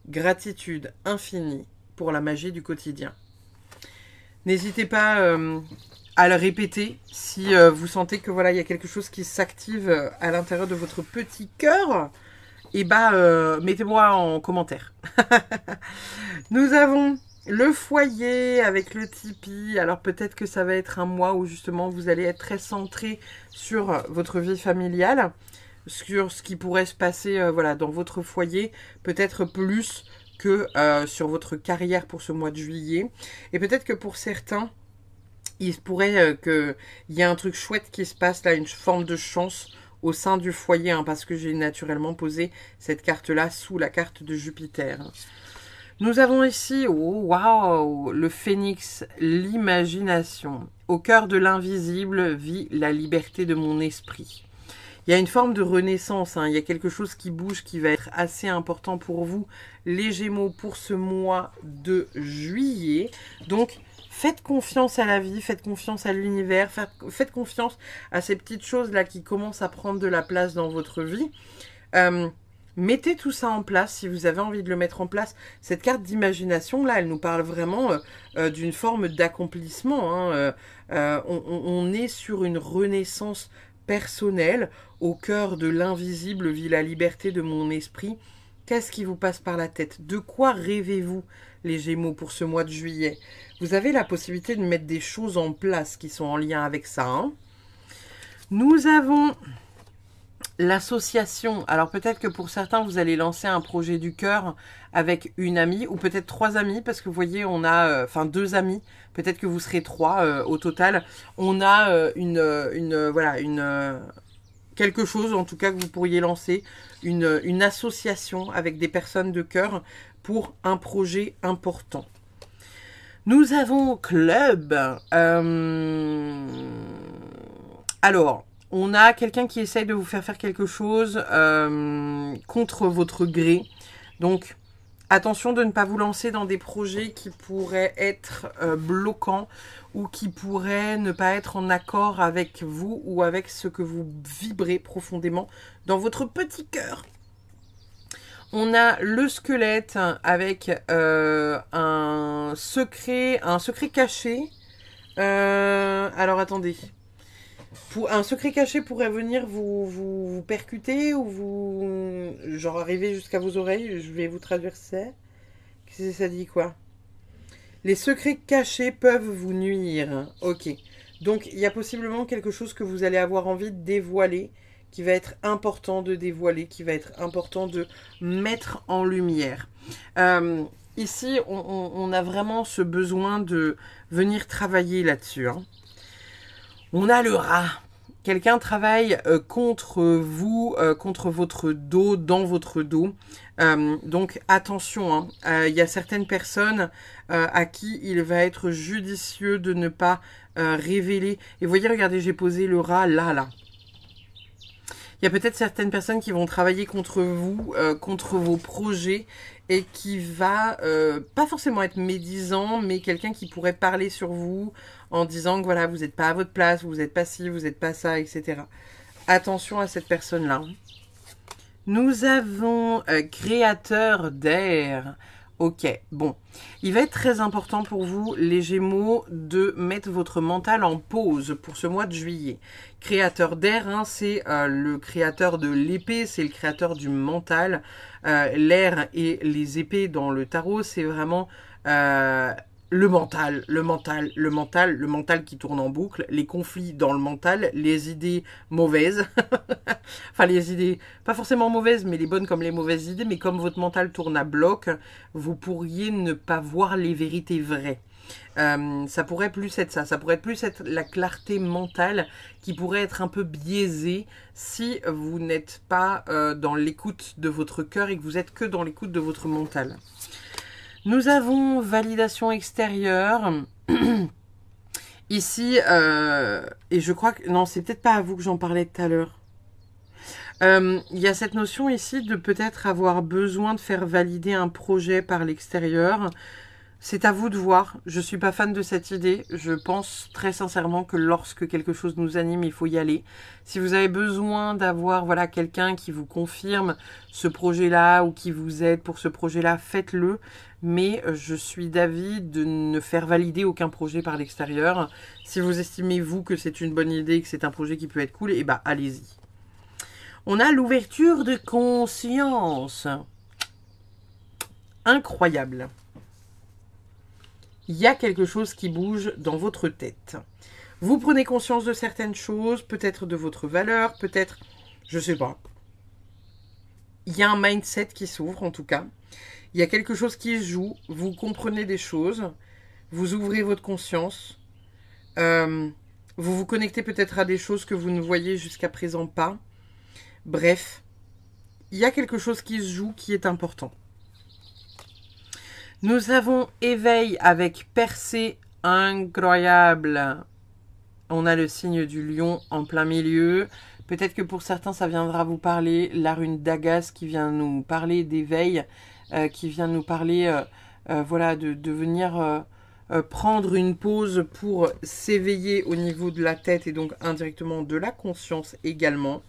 Gratitude infinie pour la magie du quotidien. » N'hésitez pas à le répéter si vous sentez que voilà, il y a quelque chose qui s'active à l'intérieur de votre petit cœur. Et mettez-moi en commentaire. Nous avons le foyer avec le Tipeee. Alors peut-être que ça va être un mois où justement vous allez être très centré sur votre vie familiale, sur ce qui pourrait se passer voilà, dans votre foyer, peut-être plus que sur votre carrière pour ce mois de juillet. Et peut-être que pour certains, il se pourrait qu'il y ait un truc chouette qui se passe là, une forme de chance au sein du foyer, hein, parce que j'ai naturellement posé cette carte-là sous la carte de Jupiter. Nous avons ici, oh waouh, le phénix, l'imagination. Au cœur de l'invisible vit la liberté de mon esprit. Il y a une forme de renaissance, hein, il y a quelque chose qui bouge, qui va être assez important pour vous, les Gémeaux, pour ce mois de juillet. Donc, faites confiance à la vie, faites confiance à l'univers, faites confiance à ces petites choses-là qui commencent à prendre de la place dans votre vie. Mettez tout ça en place si vous avez envie de le mettre en place. Cette carte d'imagination, là, elle nous parle vraiment d'une forme d'accomplissement. Hein. On est sur une renaissance personnelle. Au cœur de l'invisible vit la liberté de mon esprit. Qu'est-ce qui vous passe par la tête? De quoi rêvez-vous, les Gémeaux, pour ce mois de juillet? Vous avez la possibilité de mettre des choses en place qui sont en lien avec ça. Hein. Nous avons l'association. Alors peut-être que pour certains, vous allez lancer un projet du cœur avec une amie ou peut-être 3 amis, parce que vous voyez, on a, 2 amis. Peut-être que vous serez 3 au total. On a quelque chose en tout cas que vous pourriez lancer, une association avec des personnes de cœur pour un projet important. Nous avons club. Alors, on a quelqu'un qui essaye de vous faire quelque chose contre votre gré. Donc, attention de ne pas vous lancer dans des projets qui pourraient être bloquants ou qui pourraient ne pas être en accord avec vous ou avec ce que vous vibrez profondément dans votre petit cœur. On a le squelette avec un secret caché. Alors attendez. Un secret caché pourrait venir vous percuter ou vous... genre arriver jusqu'à vos oreilles. Je vais vous traduire ça. Qu'est-ce que ça dit quoi? Les secrets cachés peuvent vous nuire. Ok. Donc il y a possiblement quelque chose que vous allez avoir envie de dévoiler, qui va être important de dévoiler, qui va être important de mettre en lumière. Ici, on a vraiment ce besoin de venir travailler là-dessus. Hein. On a le rat. Quelqu'un travaille contre vous, contre votre dos, dans votre dos. Donc attention, hein. Y a certaines personnes à qui il va être judicieux de ne pas révéler. Et vous voyez, regardez, j'ai posé le rat là. Il y a peut-être certaines personnes qui vont travailler contre vous, contre vos projets, et qui va pas forcément être médisant, mais quelqu'un qui pourrait parler sur vous en disant que voilà, vous n'êtes pas à votre place, vous n'êtes pas ci, vous n'êtes pas ça, etc. Attention à cette personne-là. Nous avons créateur d'air. Ok, bon. Il va être très important pour vous, les Gémeaux, de mettre votre mental en pause pour ce mois de juillet. Créateur d'air, hein, c'est le créateur de l'épée, c'est le créateur du mental. L'air et les épées dans le tarot, c'est vraiment le mental, le mental, le mental, le mental qui tourne en boucle, les conflits dans le mental, les idées mauvaises. Enfin, les idées, pas forcément mauvaises, mais les bonnes comme les mauvaises idées. Mais comme votre mental tourne à bloc, vous pourriez ne pas voir les vérités vraies. Ça pourrait plus être ça. Ça pourrait plus être la clarté mentale qui pourrait être un peu biaisée si vous n'êtes pas dans l'écoute de votre cœur et que vous êtes que dans l'écoute de votre mental. Nous avons validation extérieure. Ici, et je crois que... Non, c'est peut-être pas à vous que j'en parlais tout à l'heure. Il y a cette notion ici de peut-être avoir besoin de faire valider un projet par l'extérieur. C'est à vous de voir. Je ne suis pas fan de cette idée. Je pense très sincèrement que lorsque quelque chose nous anime, il faut y aller. Si vous avez besoin d'avoir voilà, quelqu'un qui vous confirme ce projet-là ou qui vous aide pour ce projet-là, faites-le. Mais je suis d'avis de ne faire valider aucun projet par l'extérieur. Si vous estimez, vous, que c'est une bonne idée, que c'est un projet qui peut être cool, eh ben, allez-y. On a l'ouverture de conscience. Incroyable. Il y a quelque chose qui bouge dans votre tête. Vous prenez conscience de certaines choses, peut-être de votre valeur, peut-être, je sais pas. Il y a un mindset qui s'ouvre en tout cas. Il y a quelque chose qui se joue, vous comprenez des choses, vous ouvrez votre conscience, vous vous connectez peut-être à des choses que vous ne voyez jusqu'à présent pas. Bref, il y a quelque chose qui se joue qui est important. Nous avons éveil avec percée incroyable. On a le signe du lion en plein milieu. Peut-être que pour certains, ça viendra vous parler. La rune d'Agas qui vient nous parler d'éveil, qui vient nous parler voilà, de venir prendre une pause pour s'éveiller au niveau de la tête et donc indirectement de la conscience également.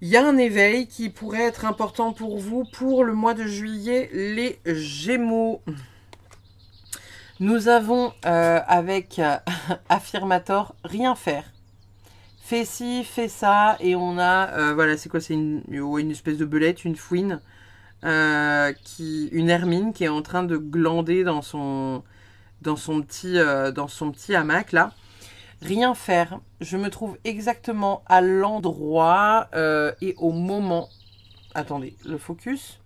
Il y a un éveil qui pourrait être important pour vous pour le mois de juillet, les Gémeaux. Nous avons avec Affirmator, rien faire. Fais ci, fais ça, et on a, voilà, c'est quoi, c'est une espèce de belette, une fouine, une hermine qui est en train de glander dans son petit hamac, là. Rien faire, je me trouve exactement à l'endroit et au moment, attendez, le focus,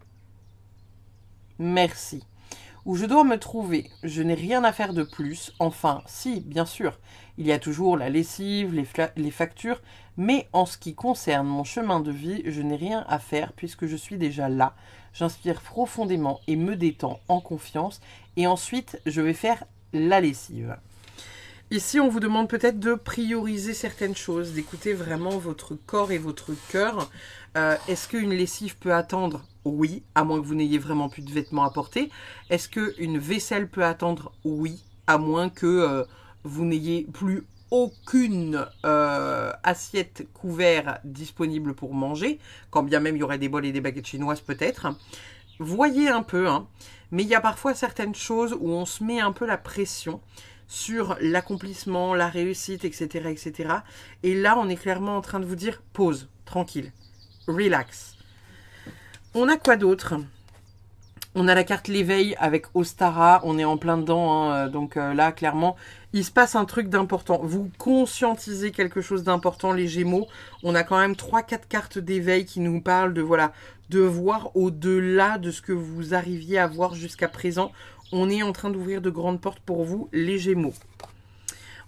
merci, où je dois me trouver. Je n'ai rien à faire de plus, enfin, si, bien sûr, il y a toujours la lessive, les factures, mais en ce qui concerne mon chemin de vie, je n'ai rien à faire puisque je suis déjà là. J'inspire profondément et me détends en confiance, et ensuite, je vais faire la lessive. Ici, on vous demande peut-être de prioriser certaines choses, d'écouter vraiment votre corps et votre cœur. Est-ce qu'une lessive peut attendre? Oui, à moins que vous n'ayez vraiment plus de vêtements à porter. Est-ce qu'une vaisselle peut attendre? Oui, à moins que vous n'ayez plus aucune assiette couvert disponible pour manger, quand bien même il y aurait des bols et des baguettes chinoises peut-être. Voyez un peu, hein. Mais il y a parfois certaines choses où on se met un peu la pression sur l'accomplissement, la réussite, etc., etc. Et là, on est clairement en train de vous dire, pause, tranquille, relax. On a quoi d'autre? On a la carte l'éveil avec Ostara, on est en plein dedans, hein, donc là, clairement, il se passe un truc d'important. Vous conscientisez quelque chose d'important, les Gémeaux. On a quand même 3-4 cartes d'éveil qui nous parlent de, voilà, de voir au-delà de ce que vous arriviez à voir jusqu'à présent. On est en train d'ouvrir de grandes portes pour vous, les Gémeaux.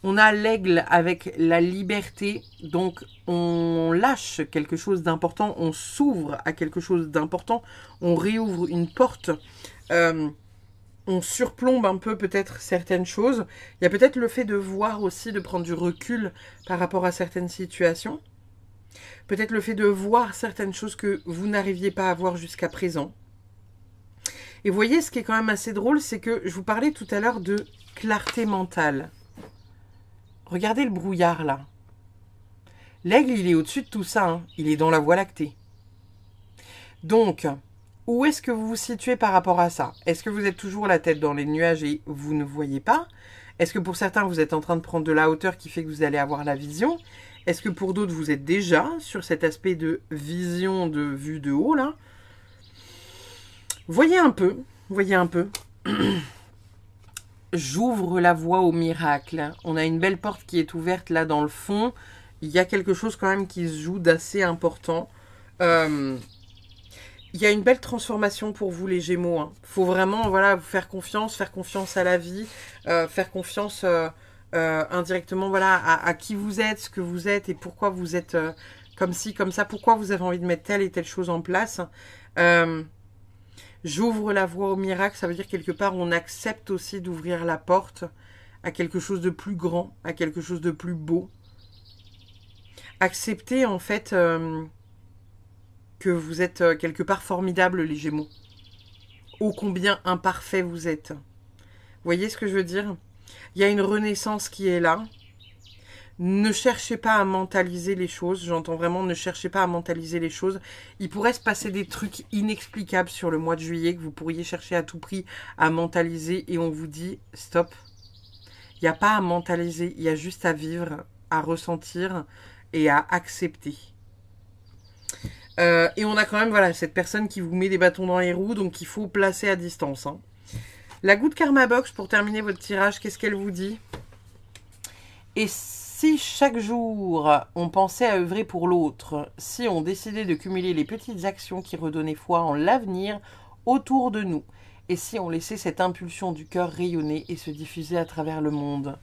On a l'aigle avec la liberté, donc on lâche quelque chose d'important, on s'ouvre à quelque chose d'important, on réouvre une porte, on surplombe un peu peut-être certaines choses. Il y a peut-être le fait de voir aussi, de prendre du recul par rapport à certaines situations. Peut-être le fait de voir certaines choses que vous n'arriviez pas à voir jusqu'à présent. Et vous voyez, ce qui est quand même assez drôle, c'est que je vous parlais tout à l'heure de clarté mentale. Regardez le brouillard, là. L'aigle, il est au-dessus de tout ça, hein. Il est dans la Voie lactée. Donc, où est-ce que vous vous situez par rapport à ça? Est-ce que vous êtes toujours la tête dans les nuages et vous ne voyez pas? Est-ce que pour certains, vous êtes en train de prendre de la hauteur qui fait que vous allez avoir la vision? Est-ce que pour d'autres, vous êtes déjà sur cet aspect de vision, de vue de haut, là? Voyez un peu, voyez un peu. J'ouvre la voie au miracle. On a une belle porte qui est ouverte là dans le fond. Il y a quelque chose quand même qui se joue d'assez important. Il y a une belle transformation pour vous les Gémeaux. Hein. Faut vraiment voilà, vous faire confiance à la vie, faire confiance indirectement voilà, à qui vous êtes, ce que vous êtes et pourquoi vous êtes comme ci, comme ça, pourquoi vous avez envie de mettre telle et telle chose en place. J'ouvre la voie au miracle, ça veut dire quelque part on accepte aussi d'ouvrir la porte à quelque chose de plus grand, à quelque chose de plus beau. Accepter en fait que vous êtes quelque part formidable les Gémeaux. Ô combien imparfait vous êtes. Vous voyez ce que je veux dire? Il y a une renaissance qui est là. Ne cherchez pas à mentaliser les choses. J'entends vraiment, ne cherchez pas à mentaliser les choses. Il pourrait se passer des trucs inexplicables sur le mois de juillet que vous pourriez chercher à tout prix à mentaliser et on vous dit stop. Il n'y a pas à mentaliser, il y a juste à vivre, à ressentir et à accepter. Et on a quand même voilà, cette personne qui vous met des bâtons dans les roues, donc il faut placer à distance. Hein. La goutte Karma Box, pour terminer votre tirage, qu'est-ce qu'elle vous dit? Et si chaque jour on pensait à œuvrer pour l'autre, si on décidait de cumuler les petites actions qui redonnaient foi en l'avenir autour de nous, et si on laissait cette impulsion du cœur rayonner et se diffuser à travers le monde,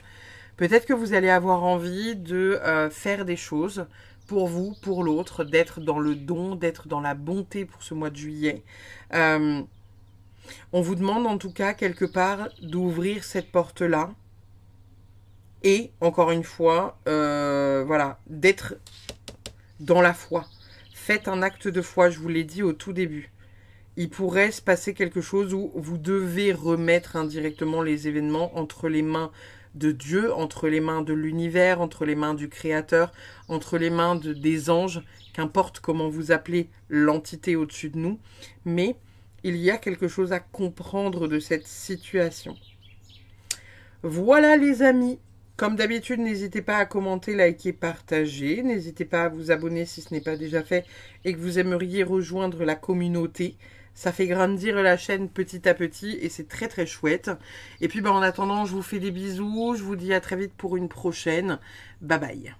peut-être que vous allez avoir envie de faire des choses pour vous, pour l'autre, d'être dans le don, d'être dans la bonté pour ce mois de juillet. On vous demande en tout cas quelque part d'ouvrir cette porte-là. Et, encore une fois, voilà, d'être dans la foi. Faites un acte de foi, je vous l'ai dit au tout début. Il pourrait se passer quelque chose où vous devez remettre indirectement les événements entre les mains de Dieu, entre les mains de l'univers, entre les mains du Créateur, entre les mains des anges, qu'importe comment vous appelez l'entité au-dessus de nous. Mais il y a quelque chose à comprendre de cette situation. Voilà les amis. Comme d'habitude, n'hésitez pas à commenter, liker, partager. N'hésitez pas à vous abonner si ce n'est pas déjà fait et que vous aimeriez rejoindre la communauté. Ça fait grandir la chaîne petit à petit et c'est très très chouette. Et puis en attendant, je vous fais des bisous. Je vous dis à très vite pour une prochaine. Bye bye.